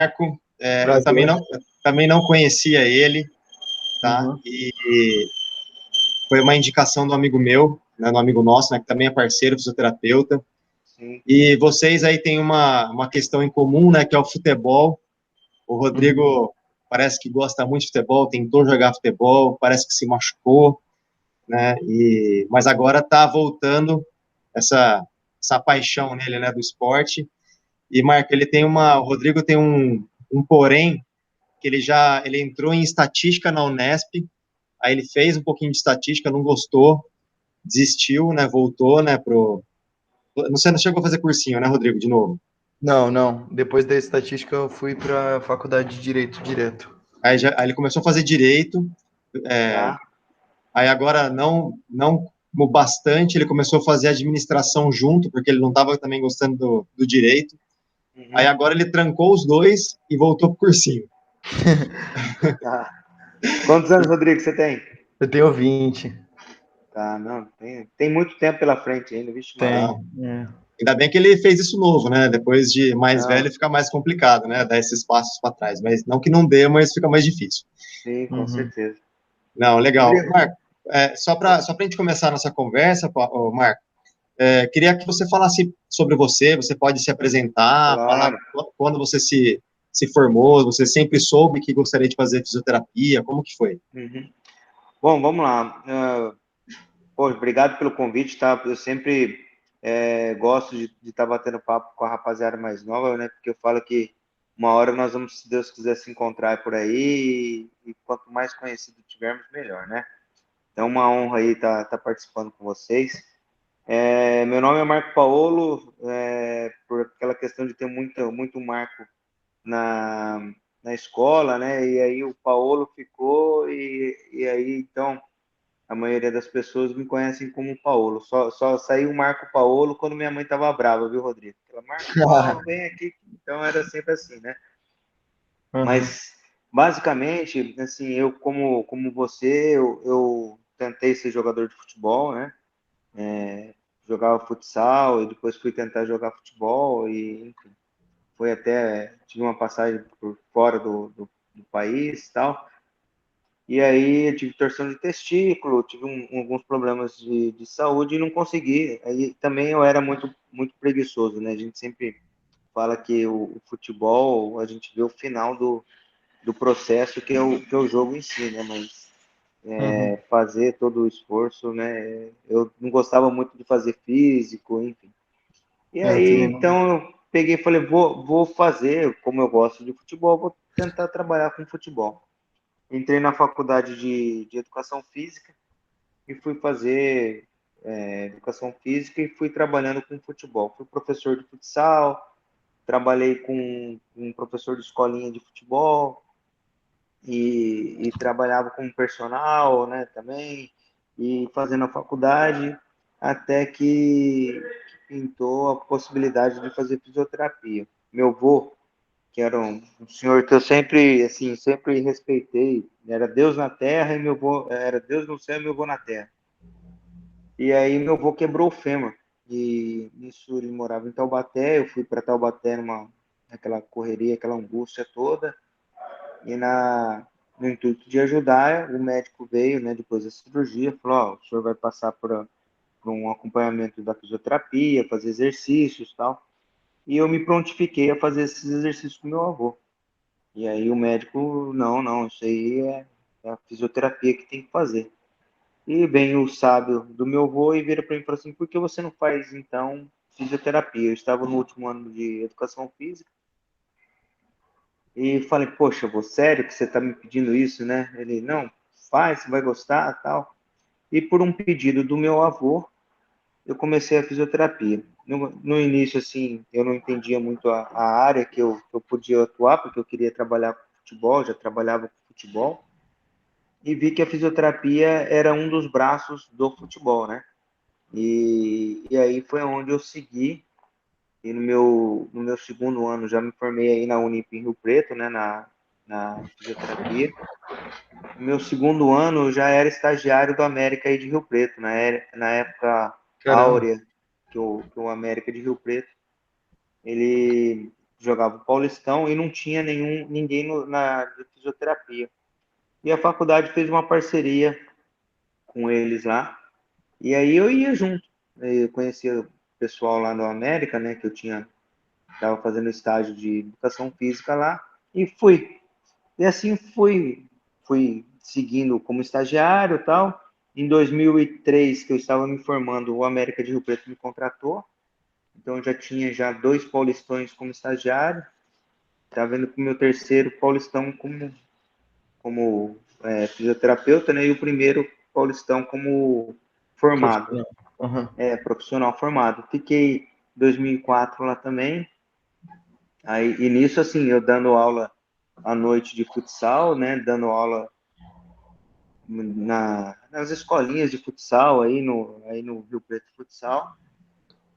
Marco, Prazer. eu também não conhecia ele, tá? Uhum. E foi uma indicação do amigo meu, né, do amigo nosso, né, que também é parceiro, fisioterapeuta. Sim. E vocês aí têm uma questão em comum, né, que é o futebol. O Rodrigo parece que gosta muito de futebol, tentou jogar futebol, parece que se machucou, né? Mas agora está voltando essa paixão nele, né, do esporte. E Marco, o Rodrigo tem um porém que ele entrou em estatística na Unesp, aí ele fez um pouquinho de estatística, não gostou, desistiu, né, voltou, né, não chegou a fazer cursinho, né, Rodrigo, de novo. Não. Depois da estatística, eu fui para a faculdade de Direito direto. Aí ele começou a fazer direito, Tá. aí agora não como bastante, ele começou a fazer administração junto, porque ele não estava também gostando do direito. Aí Uhum. agora ele trancou os dois e voltou pro cursinho. Tá. Quantos anos, Rodrigo, você tem? Eu tenho 20. Tá, não, tem muito tempo pela frente ainda, vixe Maria. Não, Tem. É. ainda bem que ele fez isso novo, né? Depois de mais Não, velho fica mais complicado, né? Dar esses passos para trás. Mas não que não dê, mas fica mais difícil. sim, com Uhum. certeza. Não, legal. Rodrigo, Marco, só pra gente começar a nossa conversa, Marco, queria que você falasse sobre você. Você pode se apresentar, falar claro. quando você se formou, você sempre soube que gostaria de fazer fisioterapia, como que foi? Uhum. Bom, vamos lá. Pô, obrigado pelo convite, tá? Eu sempre gosto de estar batendo papo com a rapaziada mais nova, né? Porque eu falo que uma hora nós vamos, se Deus quiser, se encontrar por aí e quanto mais conhecido tivermos, melhor, né? Então, uma honra aí estar participando com vocês. Meu nome é Marco Paolo, por aquela questão de ter muito Marco na, na escola, né? E aí o Paolo ficou e aí, então, a maioria das pessoas me conhecem como Paolo. Só saiu o Marco Paolo quando minha mãe estava brava, viu, Rodrigo? Ela, Marco Paolo, vem aqui. Então era sempre assim, né? Uhum. Mas, basicamente, assim, eu como você, eu tentei ser jogador de futebol, né? Jogava futsal e depois fui tentar jogar futebol e, enfim, foi até, tive uma passagem por fora do país e tal. E aí eu tive torção de testículo, tive alguns problemas de saúde e não consegui. Aí também eu era muito preguiçoso, né? A gente sempre fala que o futebol, a gente vê o final do processo que é o jogo em si, né? Mas Uhum. fazer todo o esforço, né? Eu não gostava muito de fazer físico, enfim. E Eu aí, também não. então, eu peguei e falei, vou fazer, como eu gosto de futebol, vou tentar trabalhar com futebol. Entrei na faculdade de Educação Física e fui fazer Educação Física e fui trabalhando com futebol. Fui professor de futsal, trabalhei com um professor de escolinha de futebol e trabalhava como personal, né, também, e fazendo a faculdade, até que pintou a possibilidade de fazer fisioterapia. Meu avô, que era um senhor que eu sempre, assim, sempre respeitei, era Deus na terra e meu avô, era Deus no céu e meu avô na terra. E aí meu avô quebrou o fêmur, e nisso ele morava em Taubaté, eu fui para Taubaté naquela correria, aquela angústia toda, e no intuito de ajudar, o médico veio, né, depois da cirurgia, falou, o senhor vai passar por um acompanhamento da fisioterapia, fazer exercícios e tal. E eu me prontifiquei a fazer esses exercícios com meu avô. E aí o médico, não, isso aí é a fisioterapia que tem que fazer. E vem o sábio do meu avô e vira para mim e fala assim, por que você não faz, então, fisioterapia? Eu estava no último ano de educação física e falei, poxa, vô, sério que você está me pedindo isso, né? Ele, não, faz, você vai gostar, tal. E por um pedido do meu avô, eu comecei a fisioterapia. No início, assim, eu não entendia muito a área que eu podia atuar, porque eu queria trabalhar com futebol, já trabalhava com futebol, e vi que a fisioterapia era um dos braços do futebol, né? E aí foi onde eu segui, e no meu segundo ano já me formei aí na Unip em Rio Preto, né, na fisioterapia. No meu segundo ano eu já era estagiário do América aí de Rio Preto, na época Caramba. áurea, que o América de Rio Preto, ele jogava o Paulistão e não tinha ninguém na de fisioterapia. E a faculdade fez uma parceria com eles lá, e aí eu ia junto. Eu conhecia o pessoal lá no América, né, que eu estava fazendo estágio de educação física lá, e fui. E assim fui seguindo como estagiário e tal. Em 2003, que eu estava me formando, o América de Rio Preto me contratou. Então eu já tinha já 2 paulistões como estagiário. Estava indo para o meu terceiro paulistão como fisioterapeuta, né? E o primeiro paulistão como formado, Profissional. Aham. profissional formado. Fiquei em 2004 lá também. Aí, e nisso, assim, eu dando aula à noite de futsal, né? Dando aula nas escolinhas de futsal aí no Rio Preto Futsal.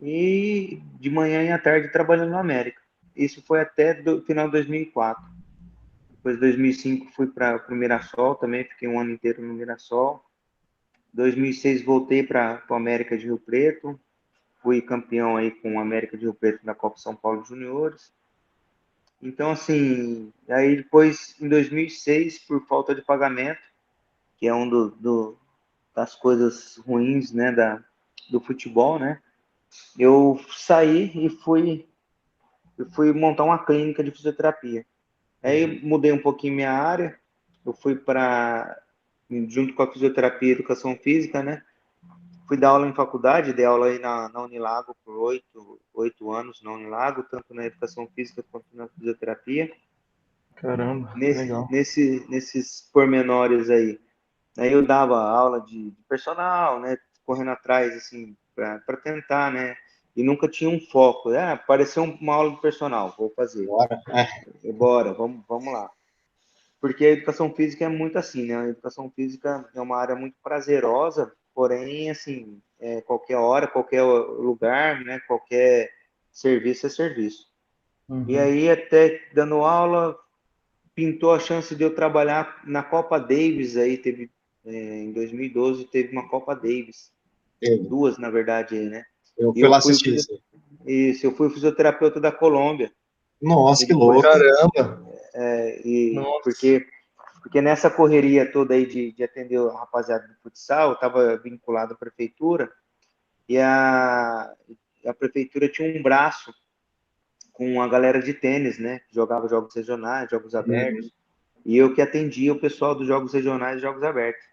E de manhã e à tarde trabalhando na América. Isso foi até final de 2004. Depois, em 2005, fui para o Mirassol também, fiquei um ano inteiro no Mirassol. Em 2006, voltei para o América de Rio Preto, fui campeão aí com o América de Rio Preto na Copa São Paulo Juniores. Então, assim, aí depois, em 2006, por falta de pagamento, que é um das coisas ruins, né, do futebol, né, eu saí e fui montar uma clínica de fisioterapia. Aí mudei um pouquinho minha área, eu fui junto com a fisioterapia e educação física, né? Fui dar aula em faculdade, dei aula aí na Unilago por 8 anos na Unilago, tanto na educação física quanto na fisioterapia. Caramba, que legal. Nesses pormenores aí. Aí eu dava aula de personal, né? Correndo atrás, assim, para tentar, né? E nunca tinha um foco. Apareceu uma aula de personal, vou fazer. Bora. Bora, vamos lá. Porque a educação física é muito assim, né? A educação física é uma área muito prazerosa, porém, assim, qualquer hora, qualquer lugar, né? Qualquer serviço é serviço. E Uhum. aí, até dando aula, pintou a chance de eu trabalhar na Copa Davis, aí teve, em 2012, teve uma Copa Davis, Teve. 2, na verdade, aí, né? Eu E fui lá assistir isso. eu fui o fisioterapeuta da Colômbia. Nossa, E que depois, louco. Caramba! porque Nossa! nessa correria toda aí de atender a rapaziada do futsal, eu estava vinculado à prefeitura, e a prefeitura tinha um braço com a galera de tênis, né? Que jogava jogos regionais, jogos Uhum. abertos, e eu que atendia o pessoal dos jogos regionais e jogos abertos.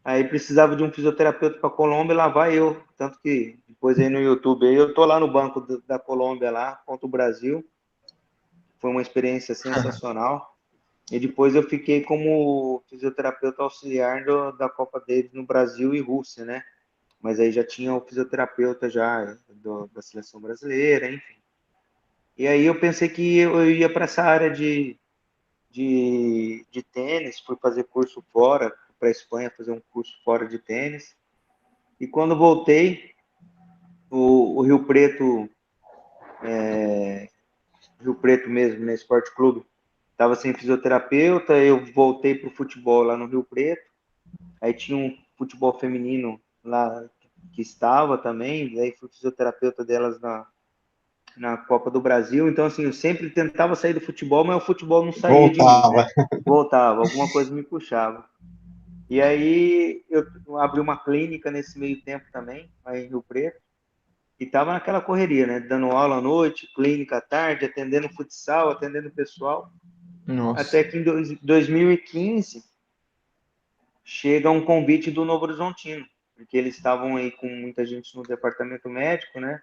Aí precisava de um fisioterapeuta para a Colômbia, lá vai eu. Tanto que depois aí no YouTube, aí eu tô lá no banco da Colômbia lá, contra o Brasil. Foi uma experiência sensacional. E depois eu fiquei como fisioterapeuta auxiliar da Copa Davis no Brasil e Rússia, né? Mas aí já tinha o fisioterapeuta já da seleção brasileira, enfim. E aí eu pensei que eu ia para essa área de tênis, fui fazer curso fora, para a Espanha fazer um curso fora de tênis. E quando voltei, o Rio Preto mesmo, né, Esporte Clube, estava sem fisioterapeuta, eu voltei para o futebol lá no Rio Preto, aí tinha um futebol feminino lá que estava também, aí fui fisioterapeuta delas na Copa do Brasil, então assim, eu sempre tentava sair do futebol, mas o futebol não saía de mim, Voltava. né? Voltava, alguma coisa me puxava. E aí eu abri uma clínica nesse meio tempo também, aí em Rio Preto, e estava naquela correria, né? Dando aula à noite, clínica à tarde, atendendo futsal, atendendo pessoal. Nossa. Até que em 2015 chega um convite do Novo Horizontino, porque eles estavam aí com muita gente no departamento médico, né?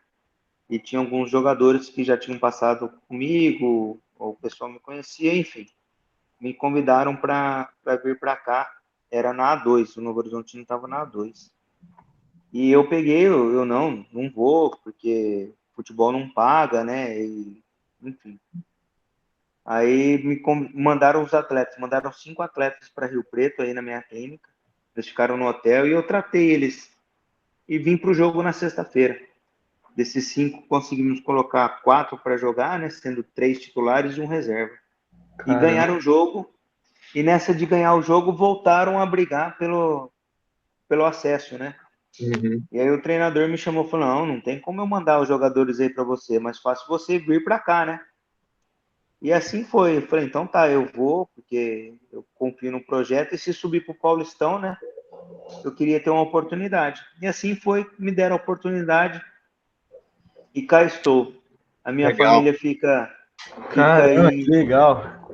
E tinha alguns jogadores que já tinham passado comigo, ou o pessoal me conhecia, enfim. Me convidaram para vir para cá. Era na A2, o Novo Horizontino estava na A2. E eu peguei, eu não vou, porque futebol não paga, né? E, enfim. Aí mandaram os atletas, mandaram 5 atletas para Rio Preto aí na minha clínica. Eles ficaram no hotel e eu tratei eles. E vim para o jogo na sexta-feira. Desses 5, conseguimos colocar 4 para jogar, né? Sendo 3 titulares e um reserva. E Caramba. ganharam o jogo. E nessa de ganhar o jogo, voltaram a brigar pelo acesso, né? Uhum. E aí o treinador me chamou e falou: não tem como eu mandar os jogadores aí para você, mas fácil você vir para cá, né? E assim foi. Eu falei, então tá, eu vou, porque eu confio no projeto, e se subir para o Paulistão, né? Eu queria ter uma oportunidade. E assim foi, me deram a oportunidade e cá estou. A minha Legal. família fica Caramba, que aí, legal.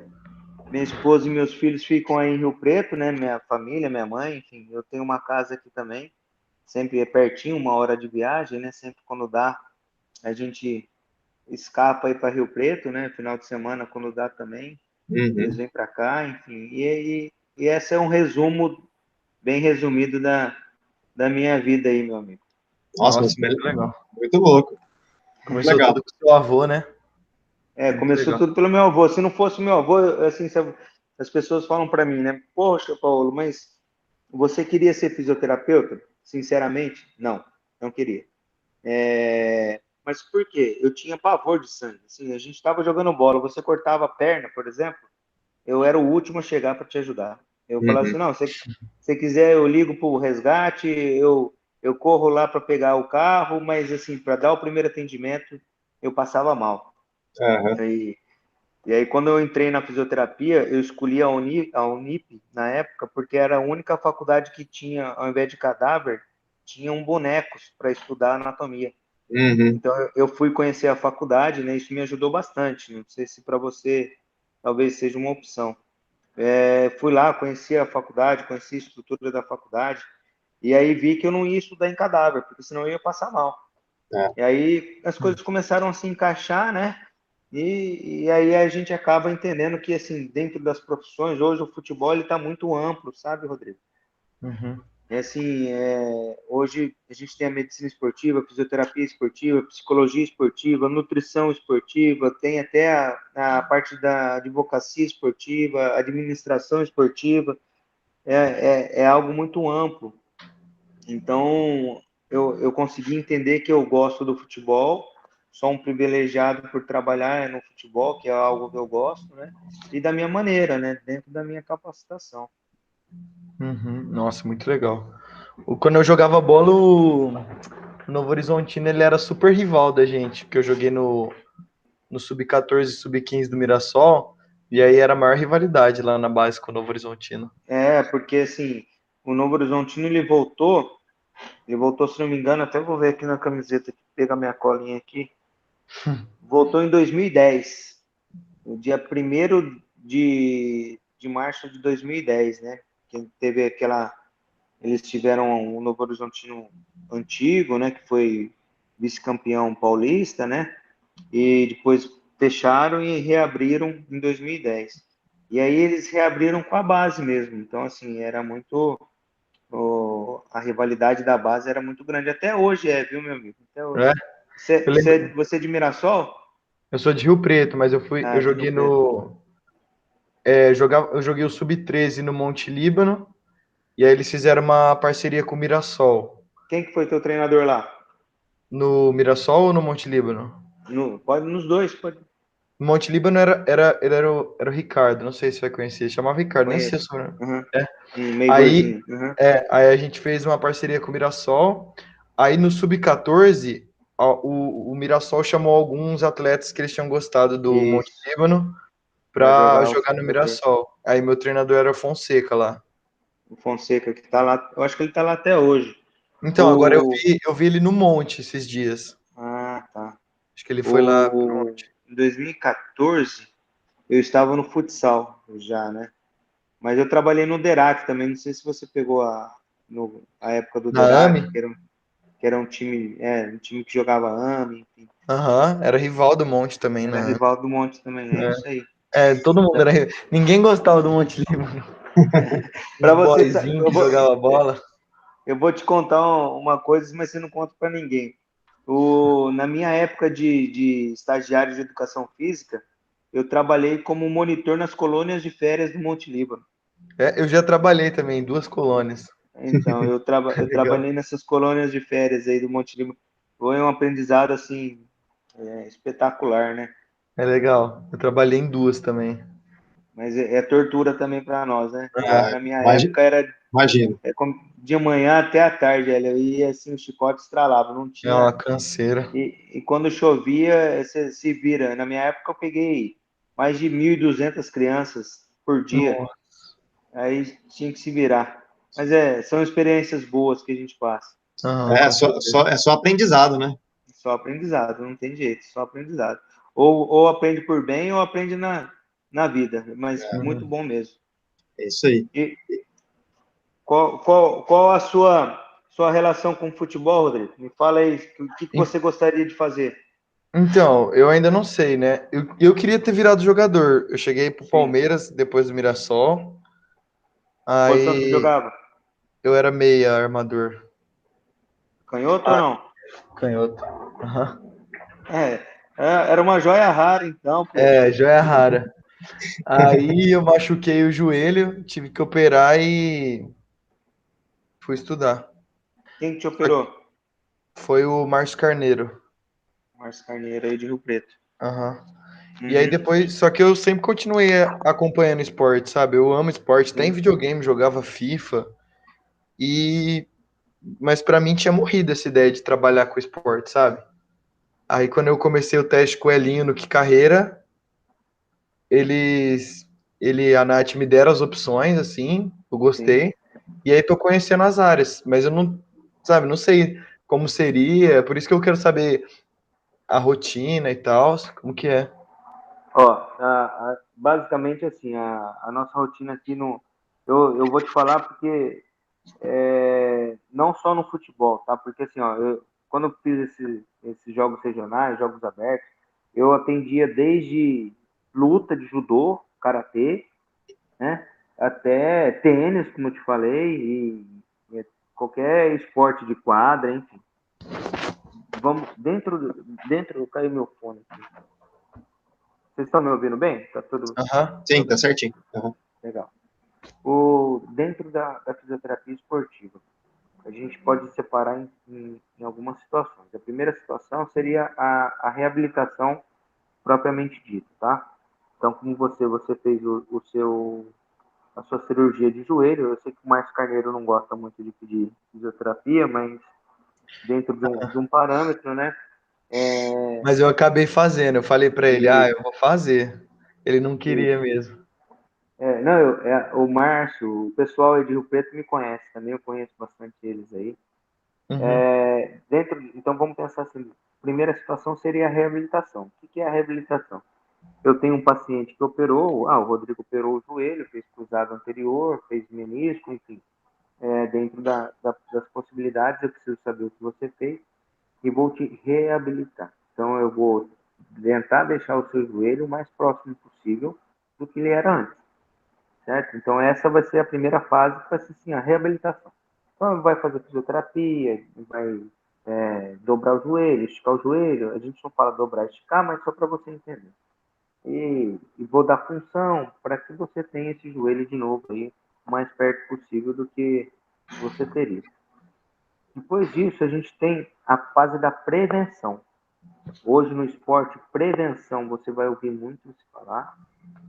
minha esposa e meus filhos ficam aí em Rio Preto, né? Minha família, minha mãe, enfim, eu tenho uma casa aqui também, sempre é pertinho, 1 hora de viagem, né? Sempre quando dá, a gente escapa aí para Rio Preto, né? Final de semana, quando dá também, eles Uhum. vêm para cá, enfim. E esse é um resumo, bem resumido da minha vida aí, meu amigo. Nossa, Nossa, muito legal. muito louco, muito Começou legal. tudo com seu avô, né? Muito Começou legal. tudo pelo meu avô. Se não fosse meu avô, assim, as pessoas falam para mim, né? Poxa, Paulo, mas você queria ser fisioterapeuta? Sinceramente, não, não queria. Mas por quê? Eu tinha pavor de sangue. Assim, a gente estava jogando bola, você cortava a perna, por exemplo, eu era o último a chegar para te ajudar. Eu falava Uhum. assim, não, se quiser eu ligo para o resgate, eu corro lá para pegar o carro, mas assim, para dar o primeiro atendimento, eu passava mal. Aham. E, e aí, quando eu entrei na fisioterapia, eu escolhi a Unip na época, porque era a única faculdade que tinha, ao invés de cadáver, tinham bonecos para estudar anatomia. Uhum. Então, eu fui conhecer a faculdade, né? Isso me ajudou bastante. Não sei se para você talvez seja uma opção. Fui lá, conheci a faculdade, conheci a estrutura da faculdade, e aí vi que eu não ia estudar em cadáver, porque senão eu ia passar mal. É. E aí as coisas começaram a se encaixar, né? E aí a gente acaba entendendo que, assim, dentro das profissões, hoje o futebol ele está muito amplo, sabe, Rodrigo? Uhum. Hoje a gente tem a medicina esportiva, a fisioterapia esportiva, a psicologia esportiva, a nutrição esportiva, tem até a parte da advocacia esportiva, a administração esportiva, é algo muito amplo. Então, eu consegui entender que eu gosto do futebol, sou um privilegiado por trabalhar no futebol, que é algo que eu gosto, né? E da minha maneira, né? Dentro da minha capacitação. Uhum. Nossa, muito legal. Quando eu jogava bola, o Novo Horizontino ele era super rival da gente, porque eu joguei no Sub-14 e Sub-15 do Mirassol, e aí era a maior rivalidade lá na base com o Novo Horizontino. Porque assim, o Novo Horizontino ele voltou, se não me engano, até vou ver aqui na camiseta, pegar minha colinha aqui. Voltou em 2010, no dia 1º de março de 2010, né? Que teve aquela. Eles tiveram o Novo Horizontino antigo, né? Que foi vice-campeão paulista, né? E depois fecharam e reabriram em 2010. E aí eles reabriram com a base mesmo. Então, assim, era muito. A rivalidade da base era muito grande. Até hoje viu, meu amigo? Até hoje. É, eu lembro, Você é de Mirassol? eu sou de Rio Preto, mas eu Ah, de Rio joguei Preto. eu joguei o Sub-13 no Monte Líbano, e aí eles fizeram uma parceria com o Mirassol. Quem que foi teu treinador lá? No Mirassol ou no Monte Líbano? Pode nos dois, pode. No Monte Líbano era o Ricardo, não sei se vai conhecer, chamava Ricardo, nem sei se Conheço. foi. Uhum. É. Meio Aí, gordinho. Uhum. aí a gente fez uma parceria com o Mirassol. Aí no Sub-14, o Mirassol chamou alguns atletas que eles tinham gostado do Monte Isso. Líbano Para para jogar o jogar no Sub-14. Mirassol. Aí meu treinador era o Fonseca lá. O Fonseca que tá lá. Eu acho que ele tá lá até hoje. Então, agora O... eu vi ele no Monte esses dias. Ah, tá. Acho que ele foi lá pro Monte. Em 2014, eu estava no futsal já, né? Mas eu trabalhei no Derac também. Não sei se você pegou a época do Na Derac, AME? que era um time que jogava AME, enfim. Aham, era rival do Monte também Era na rival do Monte também, é isso aí. todo mundo era. Ninguém gostava do Monte Líbano. Os Para você, boyzinhos que jogavam bola. eu vou te contar uma coisa, mas você não conta para ninguém. Na minha época de estagiário de educação física, eu trabalhei como monitor nas colônias de férias do Monte Líbano. Eu já trabalhei também em 2 colônias. Então, É eu legal. trabalhei nessas colônias de férias aí do Monte Líbano. Foi um aprendizado, assim, espetacular, né? É legal. Eu trabalhei em 2 também. Mas é tortura também para nós, né? Ah, Na minha época era imagino. de manhã até a tarde, velho. Eu ia assim, o chicote estralava, não É tinha. uma canseira. E quando chovia, você se vira. Na minha época eu peguei mais de 1.200 crianças por dia. Nossa. Aí tinha que se virar. Mas são experiências boas que a gente passa. Aham, com certeza. É só aprendizado, né? Só aprendizado, não tem jeito, só aprendizado. Ou aprende por bem ou aprende na vida, mas muito Uhum. bom mesmo. É isso aí. E qual a sua relação com o futebol, Rodrigo? Me fala aí, o que você gostaria de fazer? Então, eu ainda não sei, né? Eu queria ter virado jogador. Eu cheguei pro Sim. Palmeiras, depois do Mirassol. Posição que Aí jogava? eu era meia armador. Canhoto ou não? Canhoto. Aham. É, era uma joia rara então, poxa. É, joia rara. Aí eu machuquei o joelho, tive que operar e fui estudar. Quem que te operou? Foi o Márcio Carneiro. Márcio Carneiro aí de Rio Preto. Aham. E aí Uhum, depois, só que eu sempre continuei acompanhando esporte, sabe? Eu amo esporte, tem sim. videogame, jogava FIFA e mas pra mim tinha morrido essa ideia de trabalhar com esporte, sabe? Aí quando eu comecei o teste com o Elinho no Que Carreira, eles a Nath me deram as opções assim, eu Sim. gostei. E aí tô conhecendo as áreas, mas eu não, sabe, não sei como seria, por isso que eu quero saber a rotina e tal, como que é. Ó, basicamente assim, a nossa rotina aqui no. Eu vou te falar porque não só no futebol, tá? Porque assim, ó, quando eu fiz esses jogos regionais, jogos abertos, eu atendia desde luta de judô, karatê, né? Até tênis, como eu te falei, e qualquer esporte de quadra, enfim. Vamos dentro, caiu meu fone aqui. Vocês estão me ouvindo bem? Tá tudo Aham. Sim, tá certinho. Uhum. legal. Dentro da fisioterapia esportiva, a gente pode separar em algumas situações. A primeira situação seria a reabilitação propriamente dita, tá? Então, como você fez a sua cirurgia de joelho, eu sei que o Márcio Carneiro não gosta muito de pedir fisioterapia, mas dentro de um parâmetro, né? Mas eu acabei fazendo, eu falei pra ele, E, eu vou fazer. Ele não e queria mesmo. não, o Márcio, o pessoal aí de Rio Preto me conhece também, eu conheço bastante eles aí. Uhum. Então vamos pensar assim, primeira situação seria a reabilitação. O que é a reabilitação? Eu tenho um paciente que operou, o Rodrigo operou o joelho, fez cruzado anterior, fez menisco, enfim. Dentro das possibilidades, eu preciso saber o que você fez e vou te reabilitar. Então eu vou tentar deixar o seu joelho o mais próximo possível do que ele era antes, certo? Então essa vai ser a primeira fase, que vai ser assim, a reabilitação. Então vai fazer fisioterapia, vai dobrar o joelho, esticar o joelho. A gente não fala dobrar, esticar, mas só para você entender. E vou dar função para que você tenha esse joelho de novo aí o mais perto possível do que você teria. Depois disso, a gente tem a fase da prevenção. Hoje no esporte, prevenção você vai ouvir muito se falar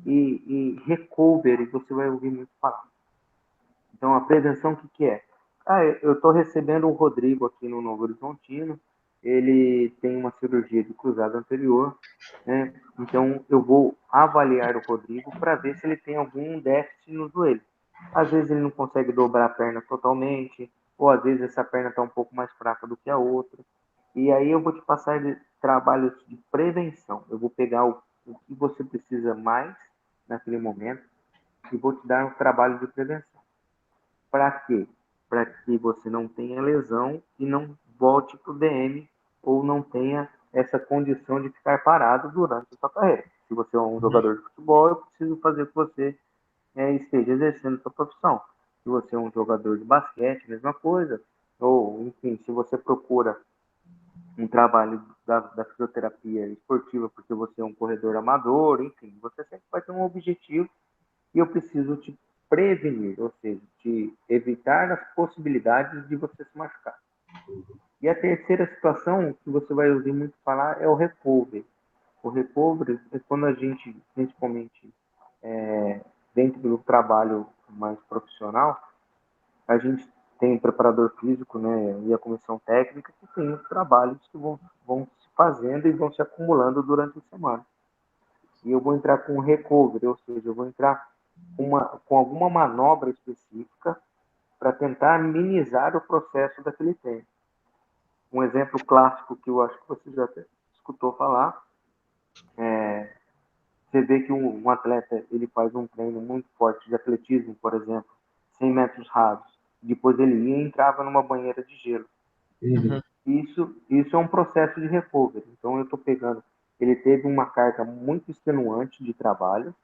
e recovery você vai ouvir muito falar. Então, a prevenção, o que é? Eu estou recebendo o Rodrigo aqui no Novo Horizontino, ele tem uma cirurgia de cruzado anterior, né? Então, eu vou avaliar o Rodrigo para ver se ele tem algum déficit no joelho. Às vezes ele não consegue dobrar a perna totalmente, ou às vezes essa perna está um pouco mais fraca do que a outra. E aí eu vou te passar trabalhos de prevenção. Eu vou pegar o que você precisa mais naquele momento e vou te dar um trabalho de prevenção. Para quê? Para que você não tenha lesão e não volte para o DM ou não tenha essa condição de ficar parado durante a sua carreira. Se você é um jogador de futebol, eu preciso fazer que você esteja exercendo sua profissão. Se você é um jogador de basquete, mesma coisa. Ou, enfim, se você procura um trabalho da fisioterapia esportiva porque você é um corredor amador, enfim, você sempre vai ter um objetivo e eu preciso te prevenir, ou seja, te evitar as possibilidades de você se machucar. E a terceira situação que você vai ouvir muito falar é o recovery. O recovery é quando a gente, principalmente dentro do trabalho mais profissional, a gente tem o preparador físico, né, e a comissão técnica que tem os trabalhos que vão se fazendo e vão se acumulando durante a semana. e eu vou entrar com recovery, ou seja, eu vou entrar com alguma manobra específica para tentar minimizar o processo daquele treino. Um exemplo clássico que eu acho que você já escutou falar, você vê que um atleta ele faz um treino muito forte de atletismo, por exemplo, 100 metros rasos, depois ele ia e entrava numa banheira de gelo. Uhum. Isso é um processo de recovery. Então eu estou pegando, ele teve uma carga muito extenuante de trabalho,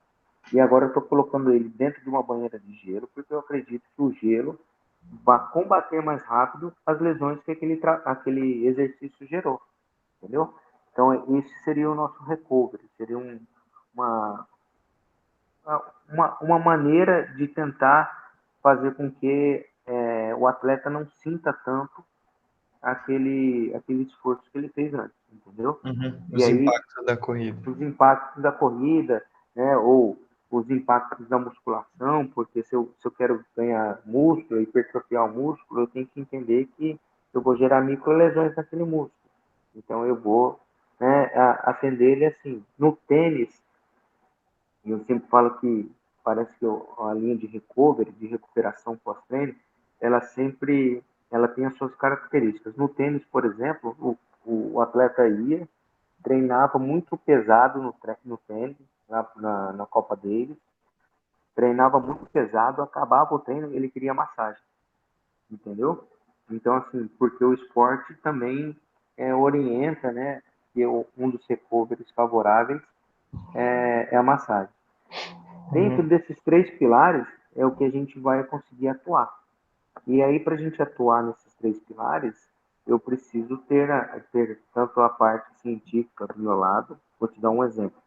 e agora eu estou colocando ele dentro de uma banheira de gelo, porque eu acredito que o gelo vai combater mais rápido as lesões que aquele exercício gerou, entendeu? Então, esse seria o nosso recovery, seria uma, uma maneira de tentar fazer com que o atleta não sinta tanto aquele esforço que ele fez antes, entendeu? Uhum. E Os aí, impactos da corrida. os impactos da corrida, né, ou os impactos da musculação, porque se eu quero ganhar músculo, hipertrofiar o músculo, eu tenho que entender que eu vou gerar microlesões naquele músculo. Então, eu vou, né, atender ele assim. No tênis, eu sempre falo que parece que a linha de recovery, de recuperação pós-treino, ela sempre ela tem as suas características. No tênis, por exemplo, o atleta ia, treinava muito pesado no tênis, na Copa Davis, treinava muito pesado, acabava o treino, ele queria massagem, entendeu? Então, assim, porque o esporte também orienta, né, que um dos recoveries favoráveis é a massagem. Dentro Uhum. desses três pilares é o que a gente vai conseguir atuar. E aí, para a gente atuar nesses três pilares, eu preciso ter tanto a parte científica do meu lado. Vou te dar um exemplo.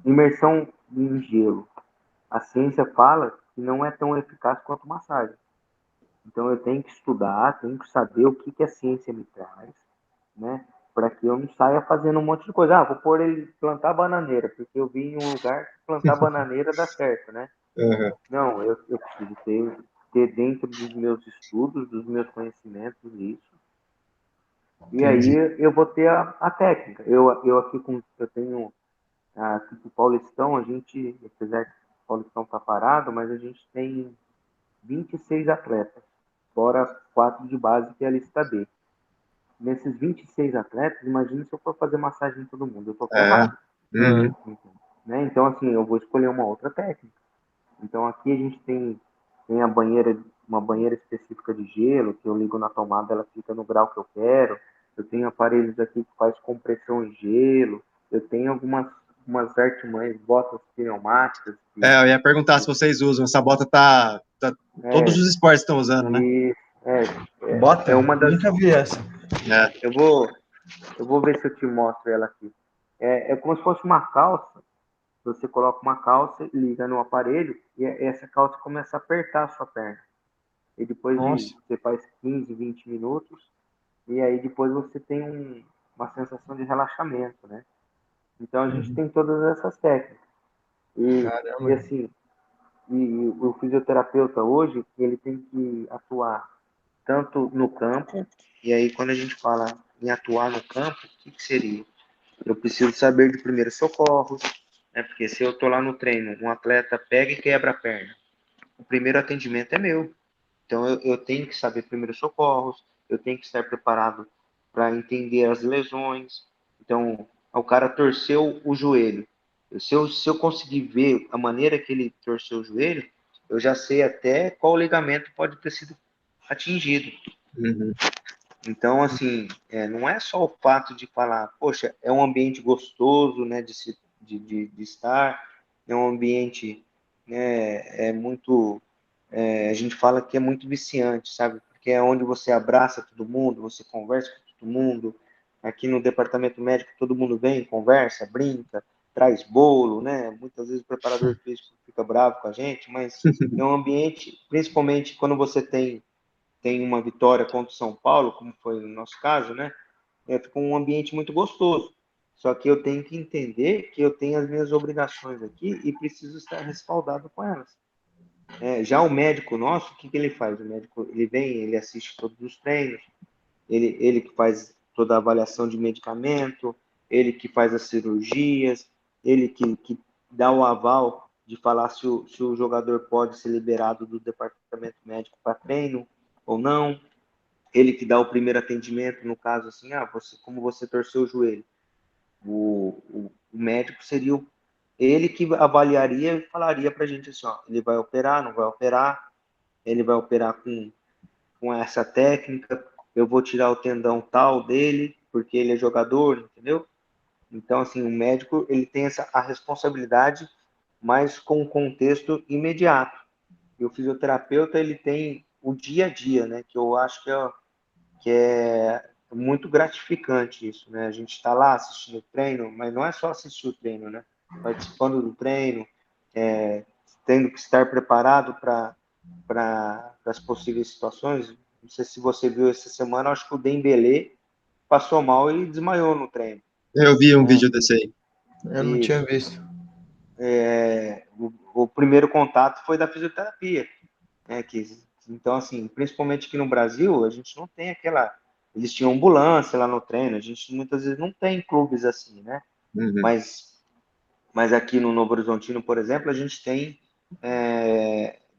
Imersão em gelo. A ciência fala que não é tão eficaz quanto massagem. Então, eu tenho que estudar, tenho que saber o que, que a ciência me traz, né? Para que eu não saia fazendo um monte de coisa. Ah, vou pôr ele plantar bananeira, porque eu vi em um lugar que plantar bananeira dá certo, né? Uhum. Não, eu preciso ter dentro dos meus estudos, dos meus conhecimentos isso. E aí Entendi. eu vou ter a técnica. Eu aqui eu tenho aqui pro Paulistão, a gente, apesar que o Paulistão tá parado, mas a gente tem 26 atletas, fora 4 de base que é a lista B. Nesses 26 atletas, imagine se eu for fazer massagem em todo mundo, eu tô É. ferrado. Uhum. Né? Então, assim, eu vou escolher uma outra técnica. Então aqui a gente tem uma banheira específica de gelo, que eu ligo na tomada, ela fica no grau que eu quero. Eu tenho aparelhos aqui que faz compressão em gelo. Eu tenho umas artimanhas, botas pneumáticas. Eu ia perguntar se vocês usam. Essa bota todos É, os esportes estão usando, né? e, é Bota? uma das. Nunca vi essa. É. Eu vou ver se eu te mostro ela aqui. É como se fosse uma calça. Você coloca uma calça, liga no aparelho e essa calça começa a apertar a sua perna. E depois Nossa. você faz 15, 20 minutos, e aí depois você tem uma sensação de relaxamento, né? Então a gente Uhum. tem todas essas técnicas. E Caramba. assim, o fisioterapeuta hoje, ele tem que atuar tanto no campo, e aí quando a gente fala em atuar no campo, o que seria? Eu preciso saber de primeiros socorros, né? Porque se eu estou lá no treino, um atleta pega e quebra a perna, o primeiro atendimento é meu. Então, eu tenho que saber primeiros socorros, eu tenho que estar preparado para entender as lesões. Então, o cara torceu o joelho. Se eu conseguir ver a maneira que ele torceu o joelho, eu já sei até qual ligamento pode ter sido atingido. Uhum. Então, assim, não é só o fato de falar, poxa, é um ambiente gostoso, né, de estar, é um ambiente, né, a gente fala que é muito viciante, sabe? Porque é onde você abraça todo mundo, você conversa com todo mundo. Aqui no departamento médico, todo mundo vem, conversa, brinca, traz bolo, né? Muitas vezes o preparador físico fica bravo com a gente, mas é um ambiente, principalmente quando você tem uma vitória contra o São Paulo, como foi no nosso caso, né? Fica um ambiente muito gostoso. Só que eu tenho que entender que eu tenho as minhas obrigações aqui e preciso estar respaldado com elas. Já o médico nosso, o que, que ele faz? O médico, ele vem, ele assiste todos os treinos, ele que faz toda a avaliação de medicamento, ele que faz as cirurgias, ele que dá o aval de falar se o jogador pode ser liberado do departamento médico para treino ou não, ele que dá o primeiro atendimento, no caso assim, como você torceu o joelho, o médico seria ele que avaliaria e falaria para a gente assim, ó, ele vai operar, não vai operar, ele vai operar com essa técnica, eu vou tirar o tendão tal dele, porque ele é jogador, entendeu? Então, assim, o médico, ele tem a responsabilidade, mas com um contexto imediato. E o fisioterapeuta, ele tem o dia a dia, né? Que eu acho que é muito gratificante isso, né? A gente está lá assistindo o treino, mas não é só assistir o treino, né? Participando do treino, tendo que estar preparado para as possíveis situações. Não sei se você viu essa semana, acho que o Dembélé passou mal e desmaiou no treino. Eu vi um Né? vídeo desse aí. Eu não tinha visto. O primeiro contato foi da fisioterapia, né? Então, assim, principalmente aqui no Brasil, a gente não tem aquela. Eles tinham ambulância lá no treino, a gente muitas vezes não tem clubes assim, né? Uhum. Mas aqui no Novo Horizontino, por exemplo, a gente tem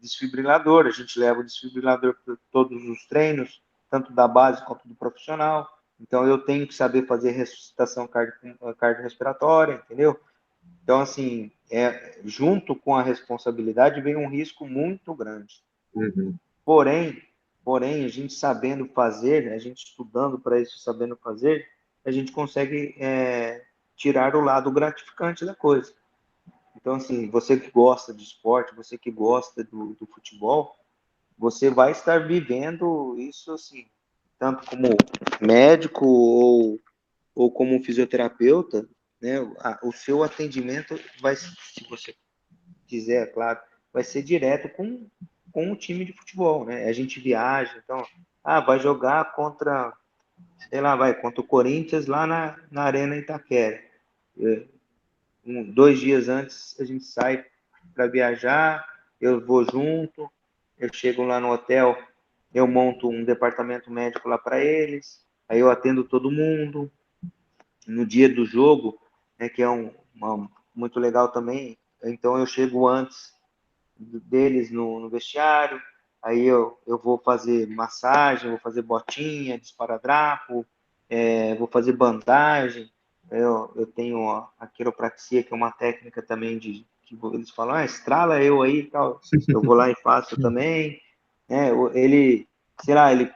desfibrilador, a gente leva o desfibrilador para todos os treinos, tanto da base quanto do profissional. Então, eu tenho que saber fazer ressuscitação cardiorrespiratória, entendeu? Então, assim, junto com a responsabilidade vem um risco muito grande. Uhum. Porém, a gente sabendo fazer, né, a gente estudando para isso, sabendo fazer, a gente consegue tirar o lado gratificante da coisa. Então, assim, você que gosta de esporte, você que gosta do futebol, você vai estar vivendo isso, assim, tanto como médico ou como fisioterapeuta, né? O seu atendimento vai, se você quiser, é claro, vai ser direto com o time de futebol, né? A gente viaja, então, vai jogar contra, sei lá, contra o Corinthians lá na Arena Itaquera. 2 dias antes a gente sai para viajar, eu vou junto, eu chego lá no hotel, eu monto um departamento médico lá para eles, aí eu atendo todo mundo. No dia do jogo, né, que é muito legal também, então eu chego antes deles no vestiário, aí eu vou fazer massagem, vou fazer botinha, esparadrapo, vou fazer bandagem, eu tenho a quiropraxia, que é uma técnica também que eles falam, estrala eu aí e tal, eu vou lá e faço também, ele, sei lá, ele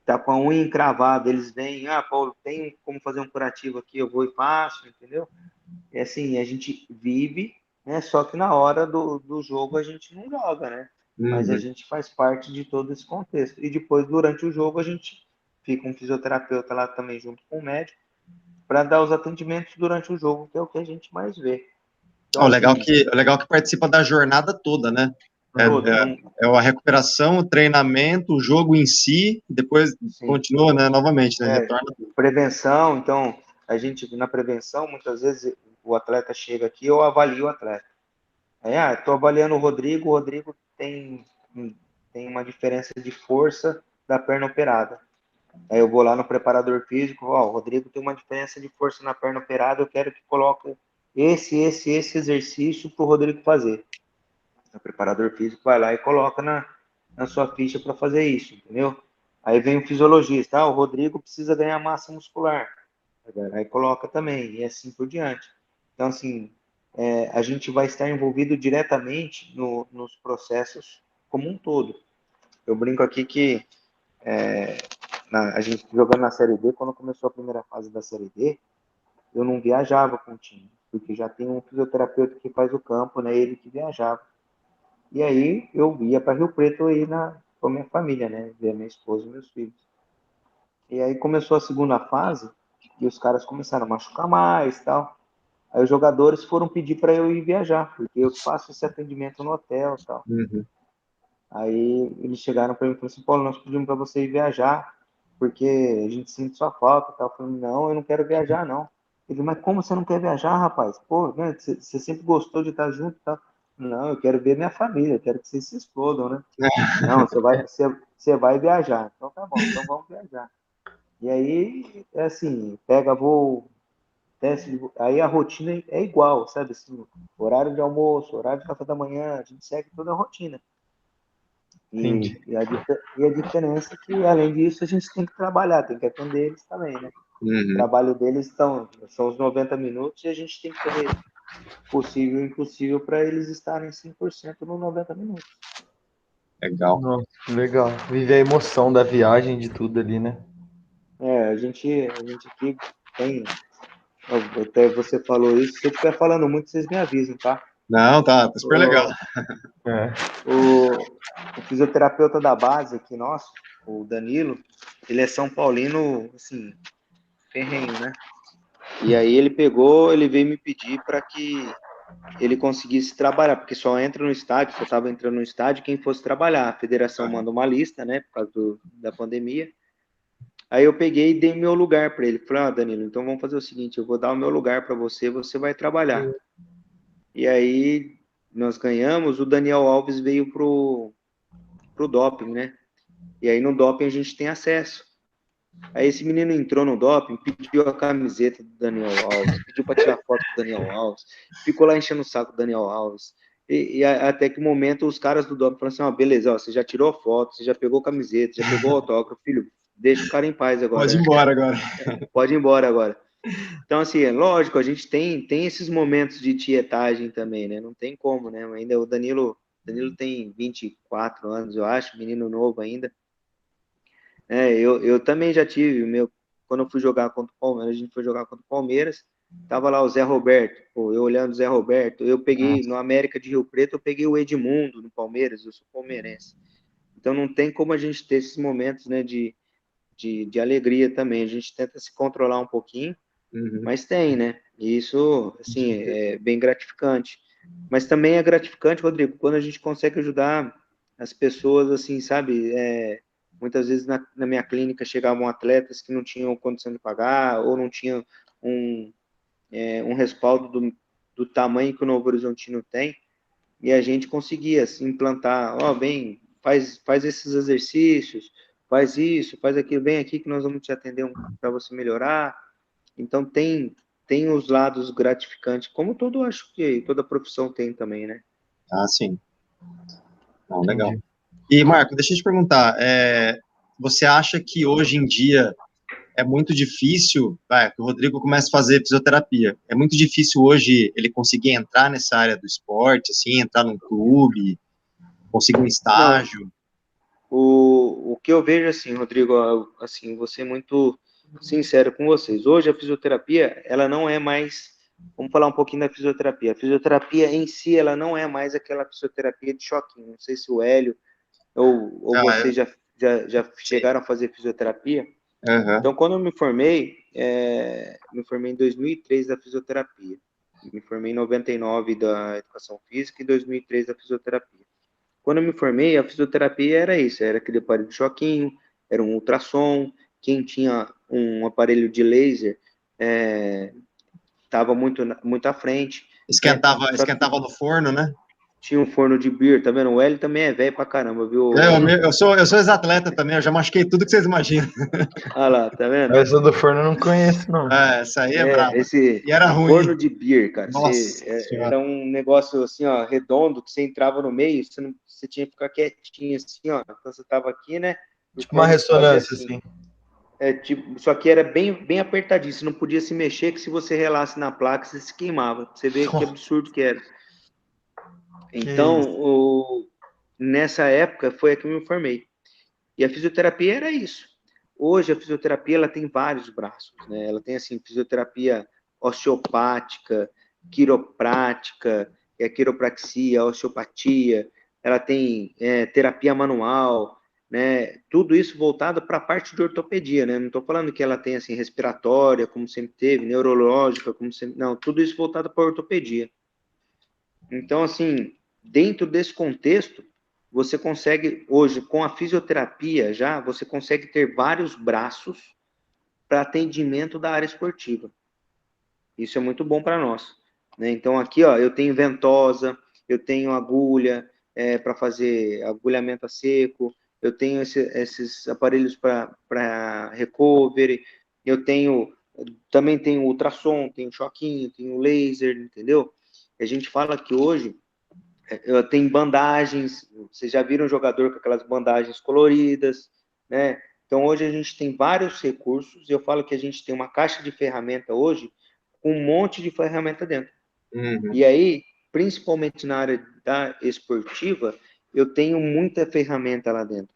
tá com a unha encravada, eles vêm, Paulo, tem como fazer um curativo aqui, eu vou e faço, entendeu? É assim, a gente vive, né? Só que na hora do jogo a gente não joga, né? Mas a Uhum. gente faz parte de todo esse contexto. E depois, durante o jogo, a gente fica um fisioterapeuta lá também junto com o médico para dar os atendimentos durante o jogo, que é o que a gente mais vê. Então, Ó, assim, legal que participa da jornada toda, né? É, toda, é, não, é a recuperação, o treinamento, o jogo em si, e depois sim, continua, né, novamente, né, é, retorna. prevenção. Então, a gente, na prevenção, muitas vezes o atleta chega aqui, eu avalio o atleta. Aí, estou avaliando o Rodrigo tem uma diferença de força da perna operada. Aí eu vou lá no preparador físico, o Rodrigo tem uma diferença de força na perna operada, eu quero que coloque esse exercício para o Rodrigo fazer. O preparador físico vai lá e coloca na sua ficha para fazer isso, entendeu? Aí vem o fisiologista, o Rodrigo precisa ganhar massa muscular. Aí coloca também, e assim por diante. Então, assim, a gente vai estar envolvido diretamente nos processos como um todo. Eu brinco aqui que a gente jogando na Série D, quando começou a primeira fase da Série D, eu não viajava com o time, porque já tem um fisioterapeuta que faz o campo, né? Ele que viajava. E aí eu ia para Rio Preto aí com a minha família, né? Ver minha esposa e meus filhos. E aí começou a segunda fase e os caras começaram a machucar mais, tal. Aí os jogadores foram pedir para eu ir viajar, porque eu faço esse atendimento no hotel, tal. Uhum. Aí eles chegaram para mim e falaram assim, Paulo, nós pedimos para você ir viajar, porque a gente sente sua falta, tal. Eu falei, não, eu não quero viajar, não. Ele, mas como você não quer viajar, rapaz? Pô, né, você sempre gostou de estar junto, tal. Não, eu quero ver minha família, eu quero que vocês se explodam, né? Não, você vai viajar. Então tá bom, então vamos viajar. E aí, é assim, pega voo aí a rotina é igual, sabe? Assim, horário de almoço, horário de café da manhã, a gente segue toda a rotina. Entendi. E a diferença é que, além disso, a gente tem que trabalhar, tem que atender eles também, né? O Uhum. trabalho deles são os 90 minutos e a gente tem que fazer possível e impossível para eles estarem 100% nos 90 minutos. Legal. Nossa, legal. Viver a emoção da viagem, de tudo ali, né? A gente aqui tem. Até você falou isso. Se eu estiver falando muito, vocês me avisam, tá? Não, tá super legal. É. O fisioterapeuta da base aqui, nosso, o Danilo, ele é São Paulino, assim, ferrenho, né? E aí ele veio me pedir para que ele conseguisse trabalhar, porque só entra no estádio, só estava entrando no estádio quem fosse trabalhar. A federação manda uma lista, né, por causa da pandemia. Aí eu peguei e dei meu lugar para ele. Falei, Danilo, então vamos fazer o seguinte, eu vou dar o meu lugar para você, você vai trabalhar. E aí nós ganhamos, o Daniel Alves veio pro doping, né? E aí no doping a gente tem acesso. Aí esse menino entrou no doping, pediu a camiseta do Daniel Alves, pediu para tirar foto com o Daniel Alves, ficou lá enchendo o saco do Daniel Alves. Até que o momento os caras do doping falaram assim, beleza, você já tirou foto, você já pegou camiseta, já pegou autógrafo, filho, deixa o cara em paz agora. Pode ir embora agora. Pode ir embora agora. Então, assim, é lógico, a gente tem esses momentos de tietagem também, né? Não tem como, né? Ainda o Danilo tem 24 anos, eu acho, menino novo ainda. Eu também já tive, quando eu fui jogar contra o Palmeiras, a gente foi jogar contra o Palmeiras, tava lá o Zé Roberto, pô, eu olhando o Zé Roberto, eu peguei, no América de Rio Preto, eu peguei o Edmundo no Palmeiras, eu sou palmeirense. Então não tem como a gente ter esses momentos, né, de alegria também, a gente tenta se controlar um pouquinho, Uhum. mas tem, né, e isso, assim, é bem gratificante. Mas também é gratificante, Rodrigo, quando a gente consegue ajudar as pessoas, assim, sabe, muitas vezes na minha clínica chegavam atletas que não tinham condição de pagar ou não tinham um, um respaldo do tamanho que o Novo Horizontino tem, e a gente conseguia assim, implantar, bem, faz esses exercícios, faz isso, faz aquilo, vem aqui que nós vamos te atender para você melhorar. Então tem os lados gratificantes, como todo, acho que toda profissão tem também, né? Ah, sim. Não, legal. Entendi. E, Marco, deixa eu te perguntar, você acha que hoje em dia é muito difícil, que o Rodrigo começa a fazer fisioterapia, é muito difícil hoje ele conseguir entrar nessa área do esporte, assim, entrar num clube, conseguir um Não, estágio? o que eu vejo assim, Rodrigo, assim, vou ser muito sincero com vocês. Hoje a fisioterapia, ela não é mais, vamos falar um pouquinho da fisioterapia. A fisioterapia em si, ela não é mais aquela fisioterapia de choquinho. Não sei se o Hélio ou Ah, vocês já sim. chegaram a fazer fisioterapia. Aham. Então, quando eu me formei em 2003 da fisioterapia. Me formei em 99 da educação física e 2003 da fisioterapia. Quando eu me formei, a fisioterapia era isso, era aquele aparelho de choquinho, era um ultrassom, quem tinha um aparelho de laser estava muito à frente, né? Só que Esquentava no forno, né? tinha um forno de beer, tá vendo? O L também é velho pra caramba, viu, Hélio? Eu sou ex-atleta também, eu já machuquei tudo que vocês imaginam. Olha lá, tá vendo? Essa do forno eu não conheço, não. Essa aí é braba. Esse E era ruim. forno de beer, cara, Nossa senhora. era um negócio assim, ó, redondo, que você entrava no meio, você tinha que ficar quietinho assim, ó. Então você tava aqui, né? E o Tipo uma forno fazia ressonância, assim. assim. Tipo, só que era bem apertadinho, você não podia se mexer, que se você relasse na placa, você se queimava. Você vê que absurdo que era. Que Então, isso. nessa época, foi a que eu me formei. E a fisioterapia era isso. Hoje, a fisioterapia ela tem vários braços, né? Ela tem, assim, fisioterapia osteopática, quiroprática, quiropraxia, osteopatia, ela tem terapia manual, né? Tudo isso voltado para a parte de ortopedia, né? Não estou falando que ela tem, assim, respiratória, como sempre teve, neurológica, como sempre... Não, tudo isso voltado para a ortopedia. Então, assim, dentro desse contexto, você consegue, hoje, com a fisioterapia já, você consegue ter vários braços para atendimento da área esportiva. Isso é muito bom para nós. Né? Então, aqui, ó, eu tenho ventosa, eu tenho agulha para fazer agulhamento a seco, eu tenho esses aparelhos para recovery, eu tenho Também tem o ultrassom, tem o choquinho, tem o laser, entendeu? A gente fala que hoje tem bandagens, vocês já viram um jogador com aquelas bandagens coloridas, né? Então hoje a gente tem vários recursos, eu falo que a gente tem uma caixa de ferramenta hoje com um monte de ferramenta dentro. Uhum. E aí, principalmente na área da esportiva, eu tenho muita ferramenta lá dentro